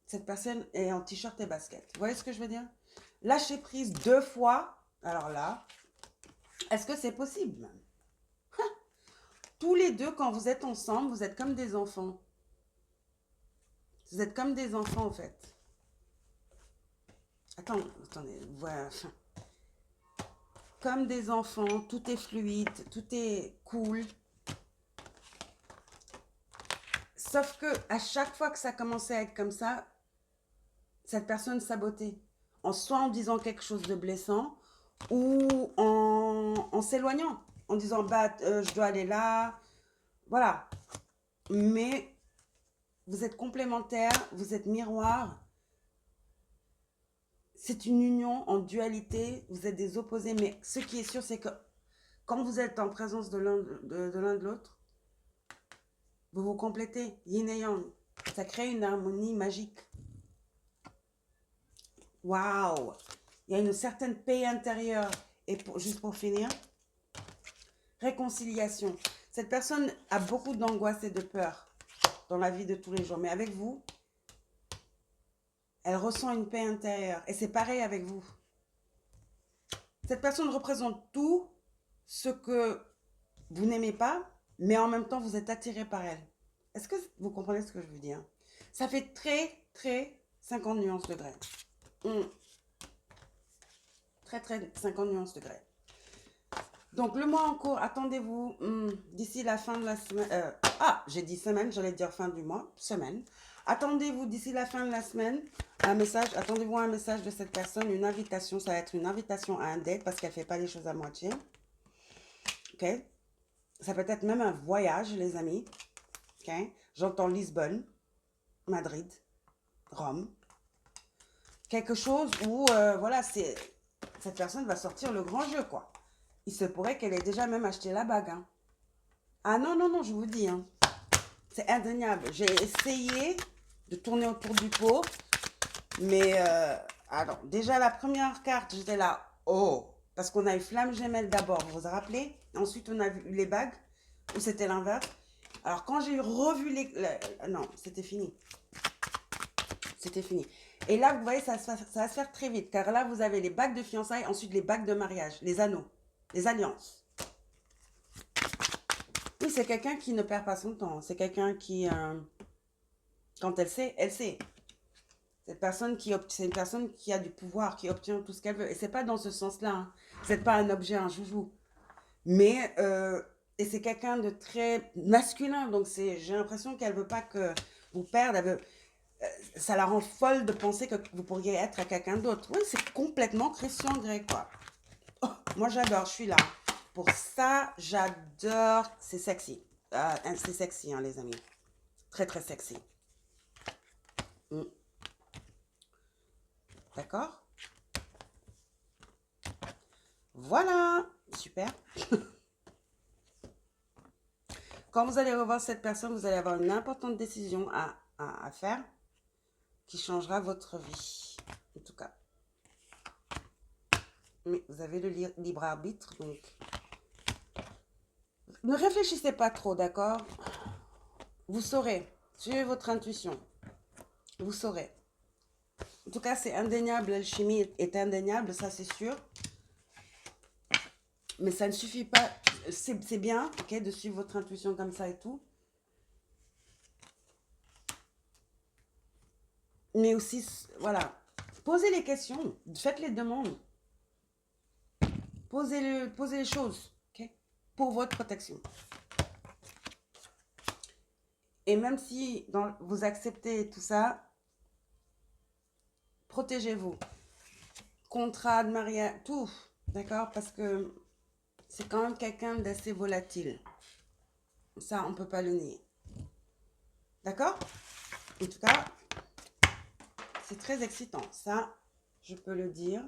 cette personne est en t-shirt et basket. Vous voyez ce que je veux dire? Lâcher prise 2 fois, alors là, est-ce que c'est possible même? Tous les deux, quand vous êtes ensemble, vous êtes comme des enfants. Vous êtes comme des enfants, en fait. Attendez, voilà. Comme des enfants, tout est fluide, tout est cool. Sauf que à chaque fois que ça commençait à être comme ça, cette personne sabotait. Soit en disant quelque chose de blessant, ou en s'éloignant, en disant bah je dois aller là, voilà. Mais vous êtes complémentaires, vous êtes miroirs. C'est une union en dualité, vous êtes des opposés, mais ce qui est sûr, c'est que quand vous êtes en présence de l'un de l'autre, vous vous complétez, yin et yang. Ça crée une harmonie magique. Waouh! Il y a une certaine paix intérieure. Et juste pour finir, réconciliation. Cette personne a beaucoup d'angoisse et de peur dans la vie de tous les jours. Mais avec vous, elle ressent une paix intérieure. Et c'est pareil avec vous. Cette personne représente tout ce que vous n'aimez pas, mais en même temps, vous êtes attiré par elle. Est-ce que vous comprenez ce que je veux dire? Ça fait très 50 nuances degrés. Très 50 nuances degrés. Donc, le mois en cours, attendez-vous d'ici la fin de la semaine. J'ai dit semaine, j'allais dire fin du mois, semaine. Attendez-vous d'ici la fin de la semaine un message. Attendez-vous un message de cette personne, une invitation. Ça va être une invitation à un date parce qu'elle ne fait pas les choses à moitié. Ok? Ça peut être même un voyage, les amis. Ok? J'entends Lisbonne, Madrid, Rome. Quelque chose où, voilà, cette personne va sortir le grand jeu, quoi. Il se pourrait qu'elle ait déjà même acheté la bague. Hein. Ah non, je vous dis. Hein. C'est indéniable. J'ai essayé de tourner autour du pot. Mais, alors, déjà la première carte, j'étais là, oh. Parce qu'on a eu flamme gemelle d'abord, vous vous rappelez? Ensuite, on a vu les bagues, ou c'était l'inverse. Alors, quand j'ai revu non, c'était fini. C'était fini. Et là, vous voyez, ça va se faire très vite. Car là, vous avez les bagues de fiançailles, ensuite les bagues de mariage, les anneaux, les alliances. Oui, c'est quelqu'un qui ne perd pas son temps. C'est quelqu'un qui Quand elle sait, elle sait. Cette personne c'est une personne qui a du pouvoir, qui obtient tout ce qu'elle veut. Et c'est pas dans ce sens-là. Hein. Vous n'êtes pas un objet, un joujou. Mais, et c'est quelqu'un de très masculin. Donc, j'ai l'impression qu'elle veut pas que vous perdez. Ça la rend folle de penser que vous pourriez être à quelqu'un d'autre. Oui, c'est complètement Christian Grey, quoi. Oh, moi, j'adore, je suis là. Pour ça, j'adore. C'est sexy. C'est sexy, hein, les amis. Très, très sexy. Mm. D'accord. Voilà. Super. Quand vous allez revoir cette personne, vous allez avoir une importante décision à faire qui changera votre vie. En tout cas. Mais vous avez le libre arbitre, donc ne réfléchissez pas trop, d'accord? Vous saurez. Suivez votre intuition. Vous saurez. En tout cas, c'est indéniable. L'alchimie est indéniable, ça c'est sûr. Mais ça ne suffit pas. C'est bien, ok, de suivre votre intuition comme ça et tout. Mais aussi, voilà. Posez les questions. Faites les demandes. Posez les choses, ok? Pour votre protection. Et même si vous acceptez tout ça, protégez-vous. Contrat de mariage, tout, d'accord? Parce que c'est quand même quelqu'un d'assez volatile. Ça, on ne peut pas le nier. D'accord? En tout cas, c'est très excitant. Ça, je peux le dire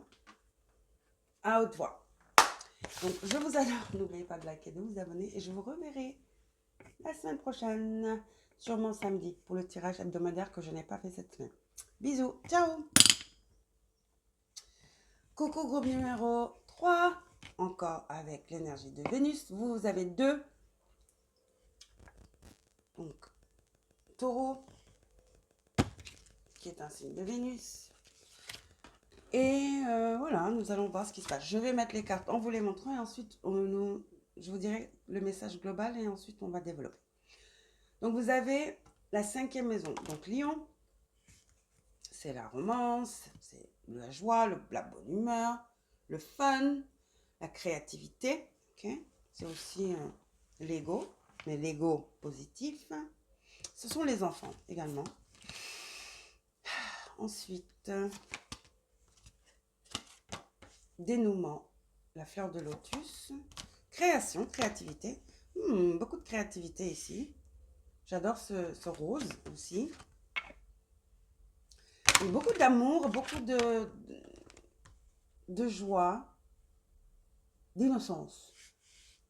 à haute voix. Donc, je vous adore. N'oubliez pas de liker, de vous abonner. Et je vous reverrai la semaine prochaine, sûrement samedi, pour le tirage hebdomadaire que je n'ai pas fait cette semaine. Bisous. Ciao. Coucou, groupe numéro 3. Encore avec l'énergie de Vénus. Vous avez 2. Donc, Taureau, qui est un signe de Vénus. Et voilà, nous allons voir ce qui se passe. Je vais mettre les cartes en vous les montrant et ensuite, je vous dirai le message global et ensuite, on va développer. Donc, vous avez la 5e maison. Donc, Lion, c'est la romance, c'est la joie, la bonne humeur, le fun, la créativité. Okay, c'est aussi l'ego, mais l'ego positif. Ce sont les enfants également. Ensuite, dénouement, la fleur de lotus. Création, créativité. Beaucoup de créativité ici. J'adore ce rose aussi. Et beaucoup d'amour, beaucoup de joie, d'innocence.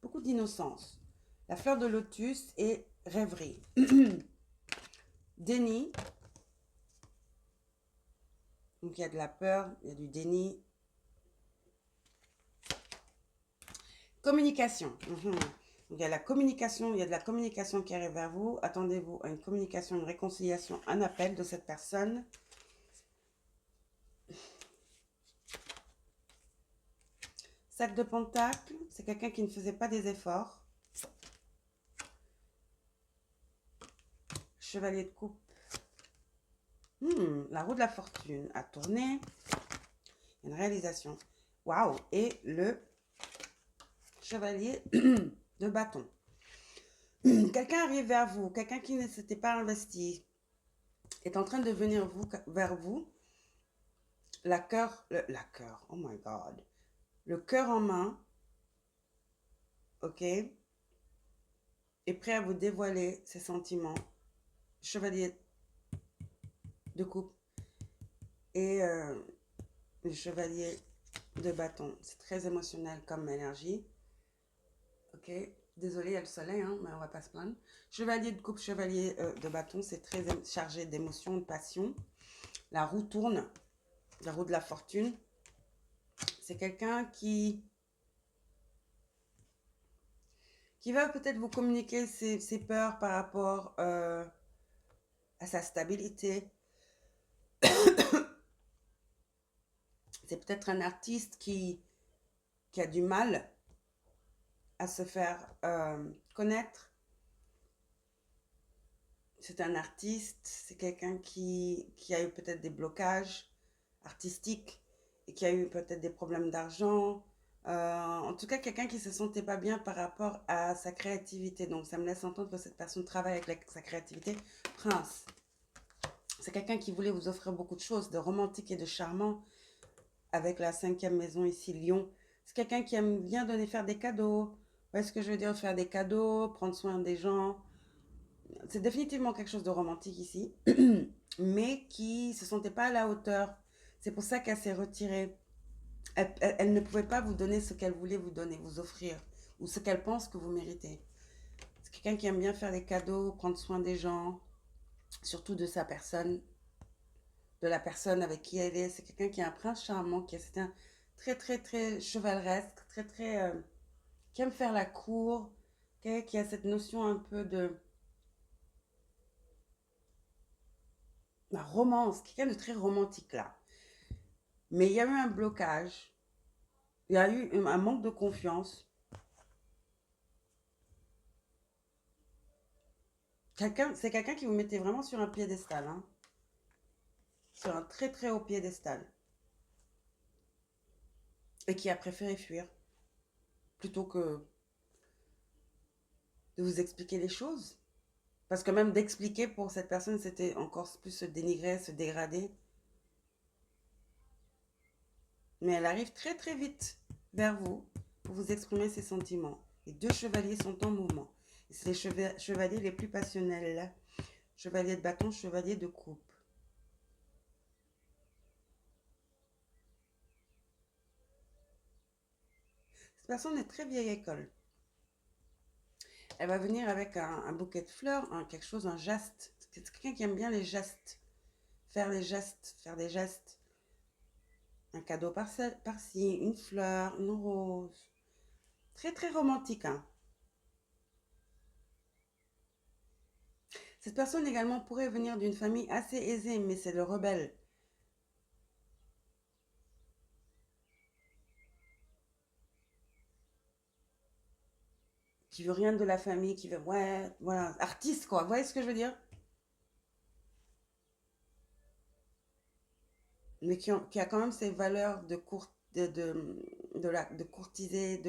Beaucoup d'innocence. La fleur de lotus et rêverie. Déni. Donc il y a de la peur, il y a du déni. Communication. Donc, il y a la communication, il y a de la communication qui arrive vers vous. Attendez-vous à une communication, une réconciliation, un appel de cette personne. Sac de pentacle, c'est quelqu'un qui ne faisait pas des efforts. Chevalier de coupe. La roue de la fortune a tourné. Une réalisation. Waouh! Et le chevalier de bâton. Quelqu'un arrive vers vous, quelqu'un qui ne s'était pas investi, est en train de venir vers vous. La cœur, oh my God. Le cœur en main, ok, est prêt à vous dévoiler ses sentiments. Chevalier de coupe et le chevalier de bâton. C'est très émotionnel comme énergie. Ok, désolé, il y a le soleil, hein, mais on va pas se plaindre. Chevalier de coupe, chevalier de bâton, c'est très chargé d'émotions, de passion. La roue tourne, la roue de la fortune. C'est quelqu'un qui va peut-être vous communiquer ses peurs par rapport à sa stabilité. C'est peut-être un artiste qui a du mal à se faire connaître. c'est un artiste, c'est quelqu'un qui a eu peut-être des blocages artistiques et qui a eu peut-être des problèmes d'argent. En tout cas, quelqu'un qui se sentait pas bien par rapport à sa créativité. Donc, ça me laisse entendre que cette personne travaille avec sa créativité. Prince, c'est quelqu'un qui voulait vous offrir beaucoup de choses, de romantique et de charmant, avec la cinquième maison ici, Lion. C'est quelqu'un qui aime bien donner, faire des cadeaux. Vous voyez ce que je veux dire? Faire des cadeaux, prendre soin des gens. C'est définitivement quelque chose de romantique ici, mais qui se sentait pas à la hauteur. C'est pour ça qu'elle s'est retirée. Elle ne pouvait pas vous donner ce qu'elle voulait vous donner, vous offrir, ou ce qu'elle pense que vous méritez. C'est quelqu'un qui aime bien faire des cadeaux, prendre soin des gens, surtout de sa personne, de la personne avec qui elle est. C'est quelqu'un qui est un prince charmant, c'est un très très très chevaleresque, très très qui aime faire la cour, qui a cette notion un peu de la romance, quelqu'un de très romantique là. Mais il y a eu un blocage, il y a eu un manque de confiance. C'est quelqu'un qui vous mettait vraiment sur un piédestal, hein, sur un très très haut piédestal, et qui a préféré fuir plutôt que de vous expliquer les choses. Parce que même d'expliquer pour cette personne, c'était encore plus se dénigrer, se dégrader. Mais elle arrive très très vite vers vous pour vous exprimer ses sentiments. Les deux chevaliers sont en mouvement. C'est les chevaliers les plus passionnels. Chevalier de bâton, chevalier de coupe. Cette personne est très vieille école. Elle va venir avec un bouquet de fleurs, quelque chose, un geste. C'est quelqu'un qui aime bien les gestes. Faire les gestes, faire des gestes. Un cadeau par-ci, une fleur, une rose. Très très romantique, hein. Cette personne également pourrait venir d'une famille assez aisée, mais c'est le rebelle. Qui veut rien de la famille, qui veut, ouais, voilà, artiste quoi. Vous voyez ce que je veux dire? Mais qui a quand même ses valeurs de courtiser,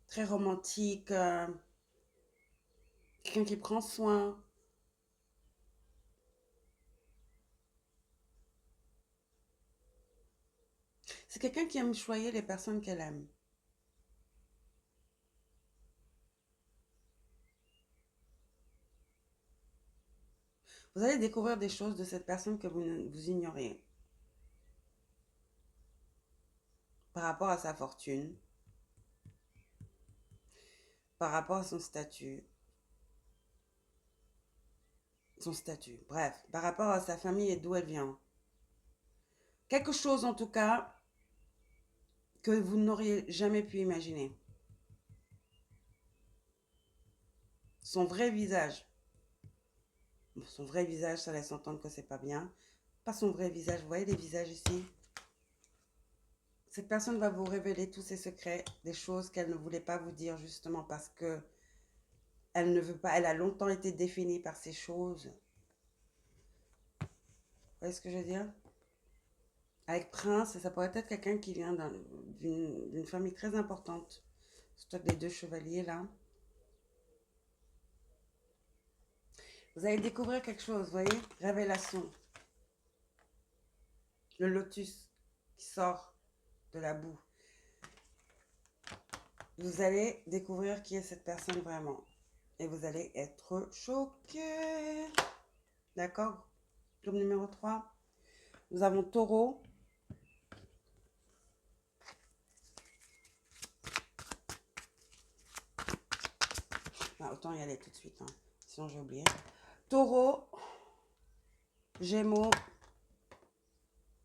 très romantique, quelqu'un qui prend soin. C'est quelqu'un qui aime choyer les personnes qu'elle aime. Vous allez découvrir des choses de cette personne que vous ignorez par rapport à sa fortune, par rapport à son statut, bref, par rapport à sa famille et d'où elle vient. Quelque chose en tout cas que vous n'auriez jamais pu imaginer. Son vrai visage. Son vrai visage, ça laisse entendre que c'est pas bien. Pas son vrai visage. Vous voyez les visages ici? Cette personne va vous révéler tous ses secrets, des choses qu'elle ne voulait pas vous dire justement parce que elle ne veut pas. Elle a longtemps été définie par ces choses. Vous voyez ce que je veux dire? Avec Prince, ça pourrait être quelqu'un qui vient d'une famille très importante. Surtout avec les deux chevaliers là. Vous allez découvrir quelque chose, vous voyez? Révélation. Le lotus qui sort de la boue. Vous allez découvrir qui est cette personne vraiment. Et vous allez être choqué. D'accord? Comme numéro 3. Nous avons Taureau. Ah, autant y aller tout de suite, hein. Sinon j'ai oublié. Taureau. Gémeaux.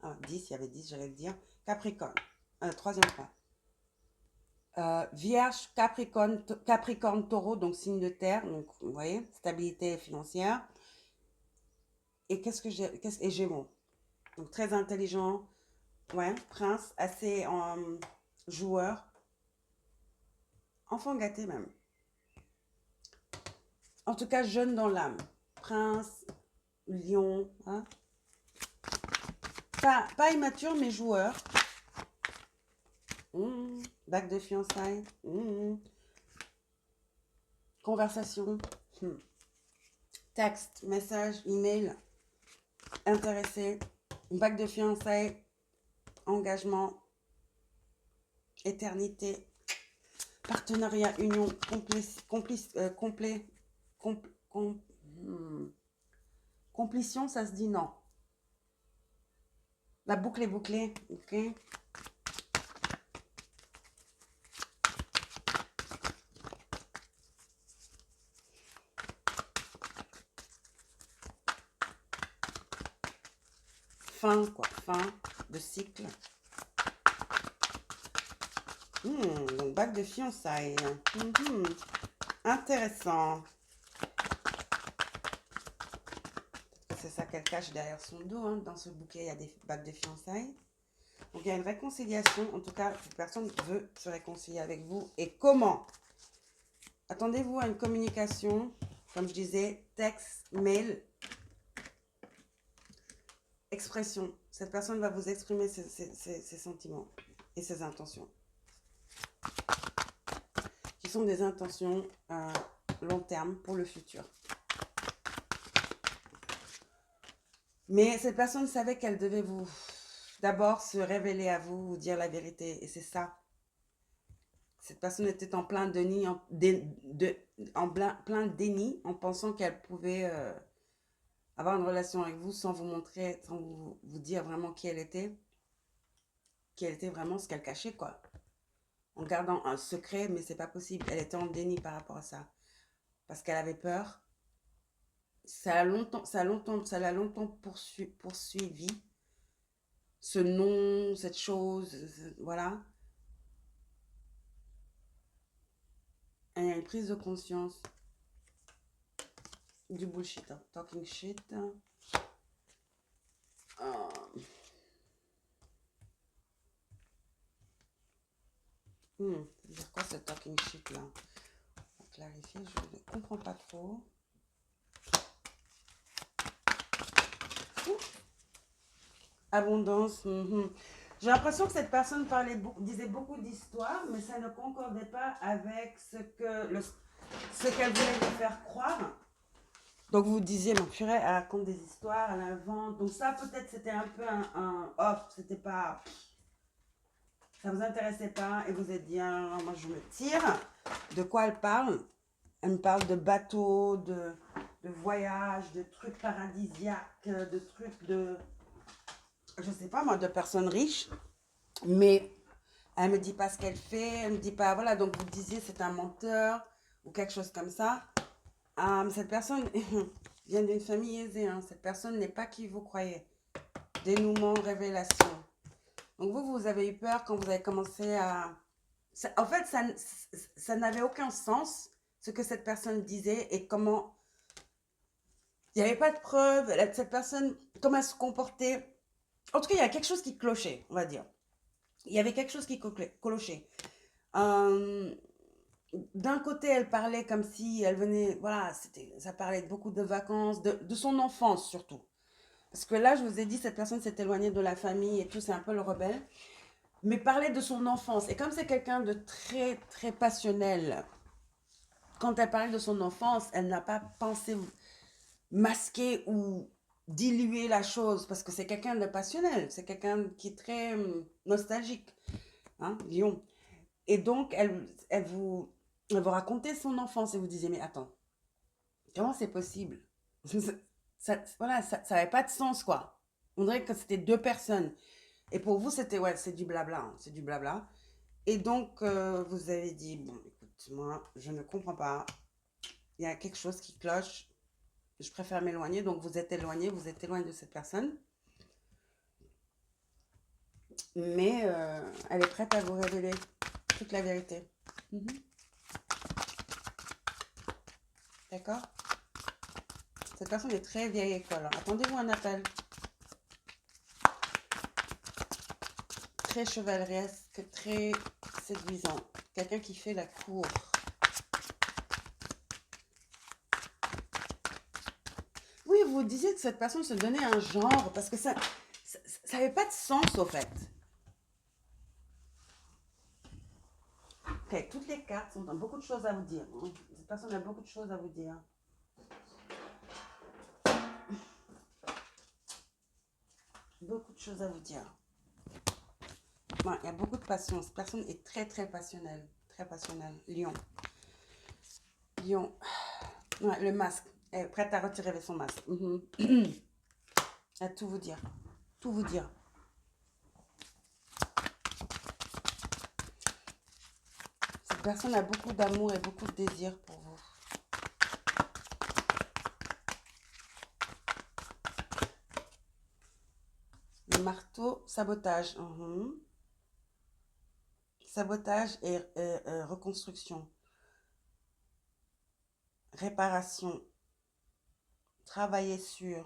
Ah, 10, il y avait 10, j'allais le dire. Capricorne. Troisième point. Vierge, Capricorne, Taureau, donc signe de terre. Donc, vous voyez, stabilité financière. Et qu'est-ce que j'ai Et Gémeaux. Donc, très intelligent. Ouais, prince, assez joueur. Enfant gâté même. En tout cas, jeune dans l'âme. prince, lion. Hein. Pas immature, mais joueur. Bague de fiançailles. Conversation. Texte, message, email. Intéressé. Bague de fiançailles. Engagement. Éternité. Partenariat, union, complétion, ça se dit non. La boucle est bouclée, ok. Fin, quoi, fin de cycle. Donc, bague de fiançailles. Intéressant. C'est ça qu'elle cache derrière son dos. Hein. Dans ce bouquet, il y a des bagues de fiançailles. Donc, il y a une réconciliation. En tout cas, cette personne veut se réconcilier avec vous. Et comment? Attendez-vous à une communication, comme je disais, texte, mail, expression. Cette personne va vous exprimer ses sentiments et ses intentions. Qui sont des intentions long terme pour le futur. Mais cette personne savait qu'elle devait vous d'abord se révéler à vous, vous dire la vérité. Et c'est ça. Cette personne était en plein déni, plein déni, en pensant qu'elle pouvait avoir une relation avec vous sans vous montrer, sans vous dire vraiment qui elle était vraiment ce qu'elle cachait, quoi. En gardant un secret, mais c'est pas possible. Elle était en déni par rapport à ça. Parce qu'elle avait peur. Ça l'a longtemps poursuivi. Ce nom, cette chose, voilà. Et il y a une prise de conscience du bullshit, hein. Talking shit. Ça veut dire quoi ce talking shit là? Pour clarifier, je ne comprends pas trop. Abondance. J'ai l'impression que cette personne disait beaucoup d'histoires, mais ça ne concordait pas avec ce qu'elle voulait vous faire croire. Donc vous disiez, mon purée, elle raconte des histoires, elle invente. Donc ça, peut-être, c'était un peu un off. C'était pas... Ça vous intéressait pas et vous êtes dit, ah, moi je me tire. De quoi elle parle? Elle me parle de bateaux, de voyages, de trucs paradisiaques, de trucs de... Je sais pas moi, de personnes riches. Mais elle me dit pas ce qu'elle fait, elle me dit pas... Voilà, donc vous disiez c'est un menteur ou quelque chose comme ça. Cette personne vient d'une famille aisée. Hein. Cette personne n'est pas qui vous croyez. Dénouement, révélation. Donc vous avez eu peur quand vous avez commencé à... En fait, ça n'avait aucun sens ce que cette personne disait et comment... Il n'y avait pas de preuve. Cette personne, comment elle se comportait. En tout cas, il y a quelque chose qui clochait, on va dire. Il y avait quelque chose qui clochait. D'un côté, elle parlait comme si elle venait... Voilà, ça parlait beaucoup de vacances, de son enfance surtout. Parce que là, je vous ai dit, cette personne s'est éloignée de la famille et tout, c'est un peu le rebelle. Mais parler de son enfance. Et comme c'est quelqu'un de très, très passionnel, quand elle parlait de son enfance, elle n'a pas pensé masquer ou diluer la chose. Parce que c'est quelqu'un de passionnel. C'est quelqu'un qui est très nostalgique. Hein, Lyon. Et donc, elle vous racontait son enfance et vous disiez, mais attends, comment c'est possible? Voilà, ça n'avait pas de sens, quoi. On dirait que c'était deux personnes. Et pour vous, c'était, ouais, c'est du blabla, hein, c'est du blabla. Et donc, vous avez dit, bon, écoute, moi, je ne comprends pas. Il y a quelque chose qui cloche. Je préfère m'éloigner. Donc, vous êtes éloigné de cette personne. Mais elle est prête à vous révéler toute la vérité. D'accord? Cette personne est très vieille école. Attendez-vous un appel. Très chevaleresque, très séduisant. Quelqu'un qui fait la cour. vous disiez que cette personne se donnait un genre, parce que ça n'avait pas de sens au fait. Ok, toutes les cartes ont beaucoup de choses à vous dire, hein. Cette personne a beaucoup de choses à vous dire. Beaucoup de choses à vous dire. Ouais, il y a beaucoup de passion. Cette personne est très, très passionnelle. Très passionnelle. Lion. Lion. Ouais, le masque. Elle est prête à retirer son masque. À tout vous dire. Tout vous dire. Cette personne a beaucoup d'amour et beaucoup de désir pour vous. Le marteau, sabotage. Sabotage et reconstruction. Réparation. Travailler sur.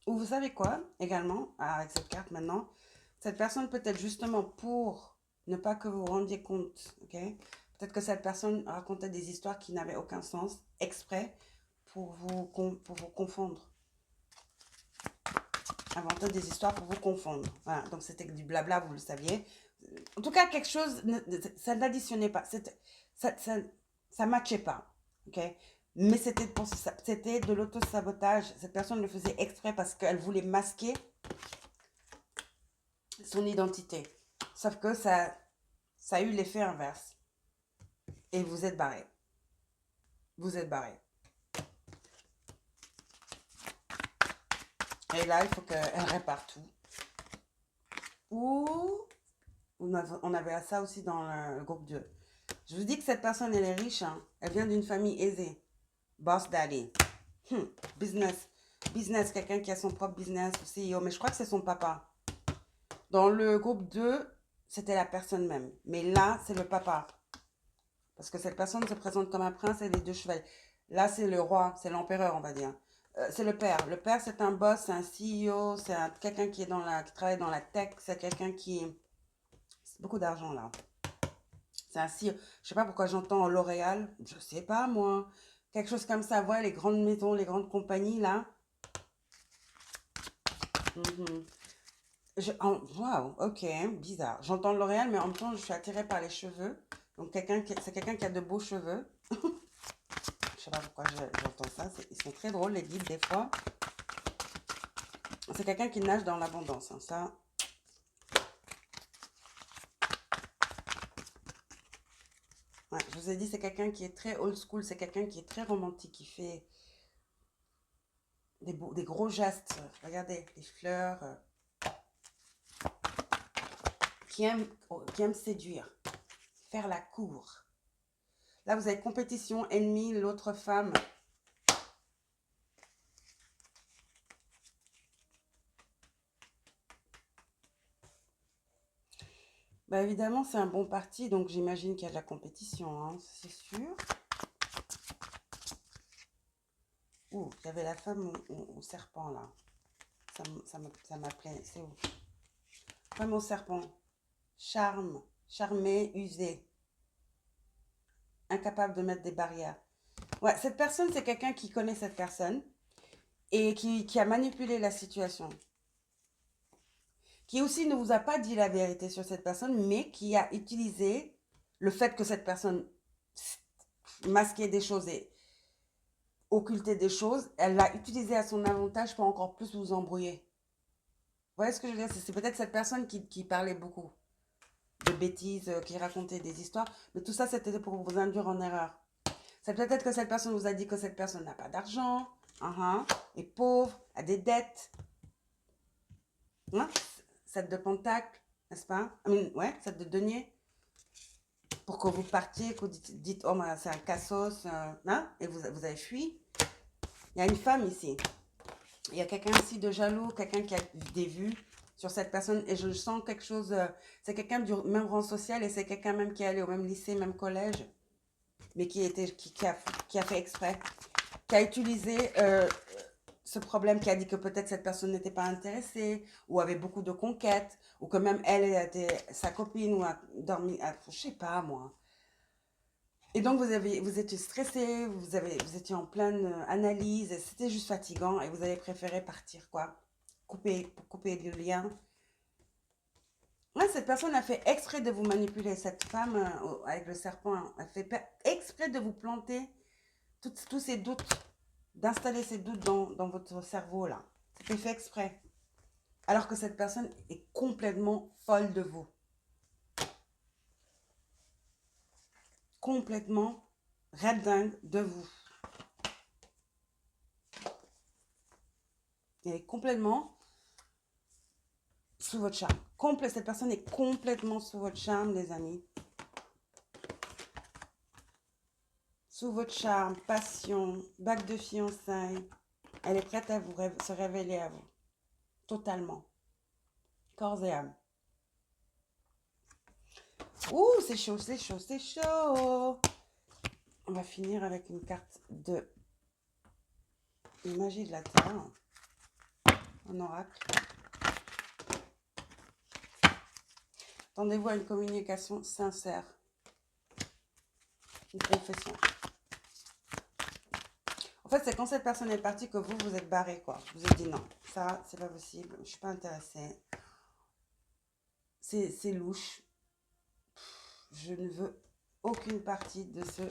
Ou vous savez quoi, également, avec cette carte maintenant, cette personne peut-être justement pour ne pas que vous vous rendiez compte, ok? Peut-être que cette personne racontait des histoires qui n'avaient aucun sens, exprès, pour vous confondre. Inventait des histoires pour vous confondre. Voilà, donc c'était du blabla, vous le saviez. En tout cas, quelque chose, ça n'additionnait pas, ça matchait pas, ok? Mais c'était de l'auto-sabotage. Cette personne le faisait exprès parce qu'elle voulait masquer son identité. Sauf que ça a eu l'effet inverse. Et vous êtes barré. Vous êtes barré. Et là, il faut qu'elle répare tout. Ou on avait ça aussi dans le groupe 2. Je vous dis que cette personne, elle est riche. Hein. Elle vient d'une famille aisée. Boss daddy. Business. Business, quelqu'un qui a son propre business, CEO. Mais je crois que c'est son papa. Dans le groupe 2, c'était la personne même. Mais là, c'est le papa. Parce que cette personne se présente comme un prince et les deux chevaliers. Là, c'est le roi, c'est l'empereur, on va dire. C'est le père. Le père, c'est un boss, c'est un CEO, c'est quelqu'un qui travaille dans la tech, c'est quelqu'un qui... C'est beaucoup d'argent, là. C'est un CEO. Je sais pas pourquoi j'entends L'Oréal. Je sais pas, moi. Quelque chose comme ça. Voilà, les grandes maisons, les grandes compagnies, là. Waouh, ok, bizarre. J'entends L'Oréal, mais en même temps, je suis attirée par les cheveux. Donc, c'est quelqu'un qui a de beaux cheveux. Je sais pas pourquoi j'entends ça. Ils sont très drôles, les guides, des fois. C'est quelqu'un qui nage dans l'abondance. Hein, ça. Ouais, je vous ai dit, c'est quelqu'un qui est très old school. C'est quelqu'un qui est très romantique. Qui fait des gros gestes. Regardez, les fleurs. Qui aime séduire. Faire la cour. Là, vous avez compétition, ennemi, l'autre femme. Bah évidemment, c'est un bon parti, donc j'imagine qu'il y a de la compétition, hein, c'est sûr. Ouh, il y avait la femme au serpent, là. Ça m'appelait, c'est où? Femme au serpent. Charme, charmé, usé. Incapable de mettre des barrières. Ouais, cette personne, c'est quelqu'un qui connaît cette personne et qui a manipulé la situation. Qui aussi ne vous a pas dit la vérité sur cette personne, mais qui a utilisé le fait que cette personne masquait des choses et occultait des choses, elle l'a utilisé à son avantage pour encore plus vous embrouiller. Vous voyez ce que je veux dire? C'est peut-être cette personne qui parlait beaucoup de bêtises, qui racontait des histoires, mais tout ça, c'était pour vous induire en erreur. C'est peut-être que cette personne vous a dit que cette personne n'a pas d'argent, est pauvre, a des dettes. Hein? 7 de pentacle, n'est-ce pas? Ouais, 7 de denier. Pour que vous partiez, que vous dites oh, c'est un cassos, hein? Et vous avez fui. Il y a une femme ici. Il y a quelqu'un ici de jaloux, quelqu'un qui a des vues sur cette personne. Et je sens quelque chose, c'est quelqu'un du même rang social et c'est quelqu'un même qui est allé au même lycée, même collège. Mais qui a fait exprès. Qui a utilisé ce problème, qui a dit que peut-être cette personne n'était pas intéressée, ou avait beaucoup de conquêtes, ou que même elle était sa copine, ou a dormi, je sais pas moi. Et donc, vous étiez stressé, vous étiez en pleine analyse, et c'était juste fatigant et vous avez préféré partir, quoi. Couper le lien. Ouais, cette personne a fait exprès de vous manipuler. Cette femme avec le serpent a fait exprès de vous planter tous ces doutes, d'installer ces doutes dans votre cerveau, là. C'était fait exprès. Alors que cette personne est complètement folle de vous. Complètement red dingue de vous. Elle est complètement sous votre charme. Cette personne est complètement sous votre charme, les amis. Sous votre charme, passion, bague de fiançailles. Elle est prête à se révéler à vous. Totalement. Corps et âme. Ouh, c'est chaud, c'est chaud, c'est chaud. On va finir avec une carte de magie de la terre. Un oracle. Attendez-vous à une communication sincère. Une confession. En fait, c'est quand cette personne est partie que vous êtes barré, quoi. Vous êtes dit non, ça, c'est pas possible. Je suis pas intéressée. C'est louche. Je ne veux aucune partie de ce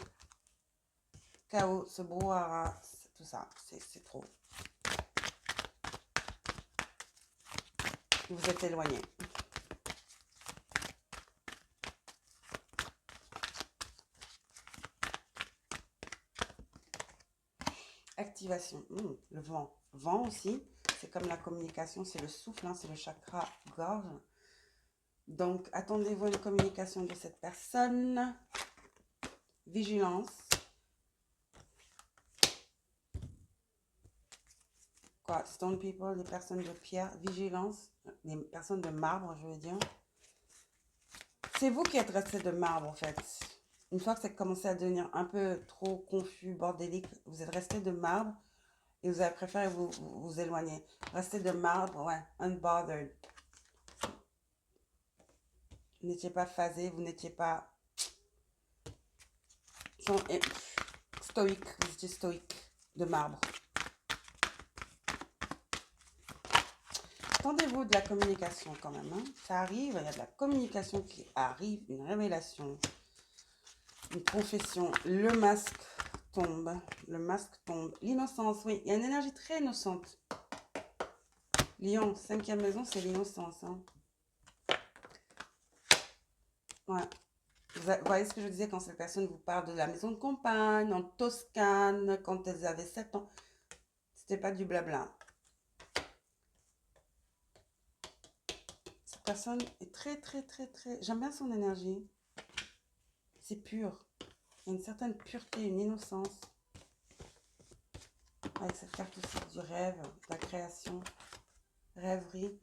chaos, ce brouhaha, tout ça. C'est trop. Vous êtes éloigné. Activation. Le vent. Vent aussi, c'est comme la communication, c'est le souffle, hein, c'est le chakra gorge. Donc, attendez-vous à une communication de cette personne. Vigilance. Quoi? Stone people, les personnes de pierre. Vigilance. Les personnes de marbre, je veux dire. C'est vous qui êtes resté de marbre, en fait. Une fois que ça a commencé à devenir un peu trop confus, bordélique, vous êtes resté de marbre et vous avez préféré vous éloigner. Rester de marbre, ouais, unbothered. Vous n'étiez pas phasé, vous n'étiez pas stoïque, vous étiez stoïque, de marbre. Attendez-vous de la communication quand même, hein. Ça arrive, il y a de la communication qui arrive, une révélation, une confession. Le masque tombe, le masque tombe. L'innocence, oui, il y a une énergie très innocente. Lion, 5e maison, c'est l'innocence, hein. Ouais. Vous voyez ce que je disais quand cette personne vous parle de la maison de campagne, en Toscane, quand elles avaient 7 ans. C'était pas du blabla. Cette personne est très, très, très, très... J'aime bien son énergie. C'est pur. Il y a une certaine pureté, une innocence. Avec cette carte aussi du rêve, de la création, rêverie.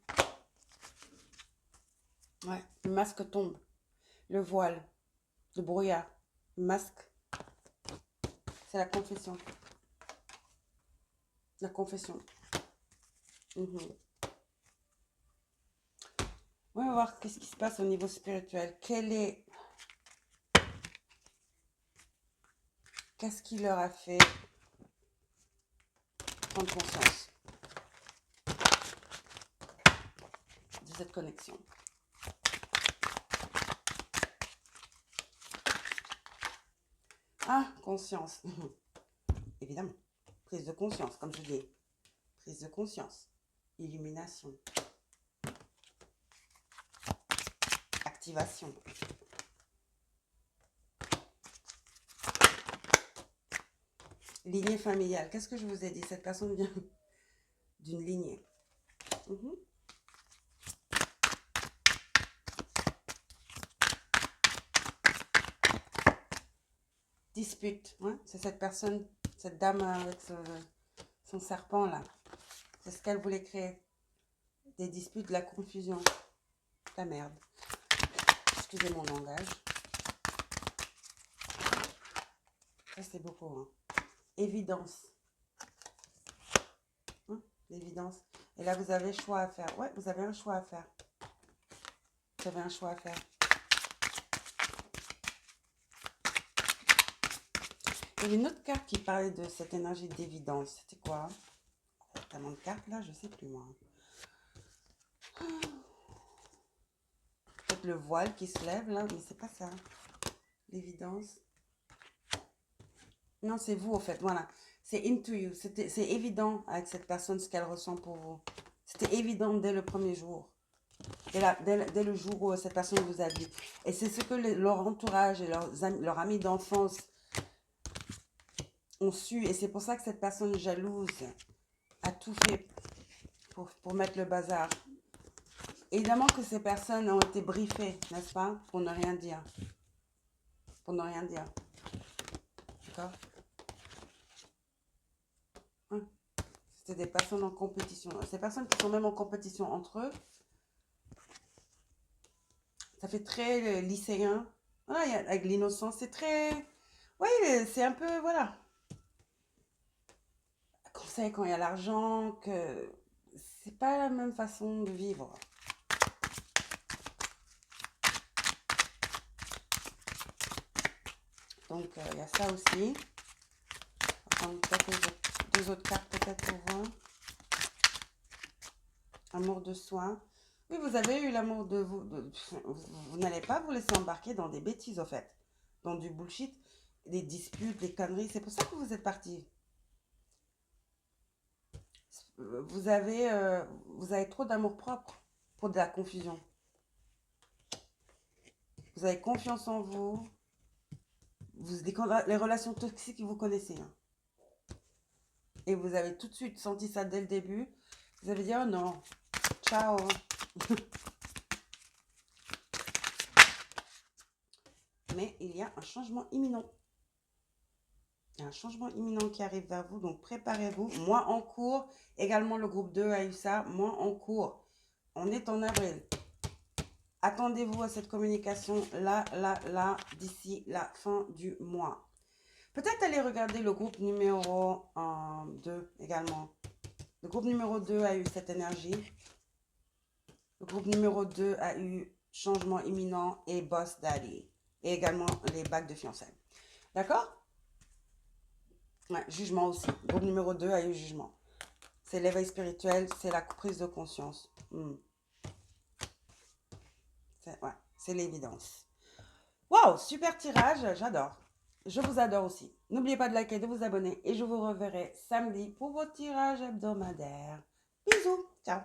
Ouais, le masque tombe. Le voile, le brouillard, le masque. C'est la confession. La confession. On va voir qu'est-ce qui se passe au niveau spirituel. Qu'est-ce qui leur a fait prendre conscience de cette connexion? Ah, conscience. Évidemment. Prise de conscience, comme je dis. Prise de conscience. Illumination. Activation. Lignée familiale. Qu'est-ce que je vous ai dit? Cette personne vient d'une lignée. Dispute. Ouais, c'est cette personne, cette dame avec son serpent là. C'est ce qu'elle voulait créer. Des disputes, de la confusion. La merde. Excusez mon langage. Ça, c'est beaucoup. Hein. Évidence. L'évidence. Et là, vous avez le choix à faire. Ouais, vous avez un choix à faire. Vous avez un choix à faire. Il y avait une autre carte qui parlait de cette énergie d'évidence. C'était quoi? Tellement de cartes là, je sais plus moi. Peut-être le voile qui se lève là, mais c'est pas ça. L'évidence. Non, c'est vous, au fait. Voilà. C'est into you. C'est évident avec cette personne ce qu'elle ressent pour vous. C'était évident dès le premier jour. Dès le jour où cette personne vous a vu. Et c'est ce que leur entourage et leurs amis d'enfance ont su. Et c'est pour ça que cette personne jalouse a tout fait pour mettre le bazar. Évidemment que ces personnes ont été briefées, n'est-ce pas? Pour ne rien dire. Pour ne rien dire. D'accord? Hein? C'était des personnes en compétition. Ces personnes qui sont même en compétition entre eux, ça fait très lycéen. Voilà, avec l'innocence, c'est très... Oui, c'est un peu, voilà. Qu'on sait quand il y a l'argent, que c'est pas la même façon de vivre. Donc, il y a ça aussi. On va prendre peut-être deux autres cartes peut-être pour voir. Amour de soi. Oui, vous avez eu l'amour de vous. Vous n'allez pas vous laisser embarquer dans des bêtises, au fait. Dans du bullshit, des disputes, des conneries. C'est pour ça que vous êtes parti. Vous avez trop d'amour propre pour de la confusion. Vous avez confiance en vous. Les relations toxiques, vous connaissez. Hein. Et vous avez tout de suite senti ça dès le début. Vous avez dit, oh non, ciao. Mais il y a un changement imminent. Il y a un changement imminent qui arrive vers vous, donc préparez-vous. Moi en cours, également le groupe 2 a eu ça. Moi en cours, on est en avril. Attendez-vous à cette communication là, d'ici la fin du mois. Peut-être aller regarder le groupe numéro 2 également. Le groupe numéro 2 a eu cette énergie. Le groupe numéro 2 a eu changement imminent et boss daddy. Et également les bagues de fiançailles. D'accord? Ouais, jugement aussi. Le groupe numéro 2 a eu jugement. C'est l'éveil spirituel, c'est la prise de conscience. C'est l'évidence. Waouh, super tirage, j'adore. Je vous adore aussi. N'oubliez pas de liker, de vous abonner et je vous reverrai samedi pour vos tirages hebdomadaires. Bisous, ciao.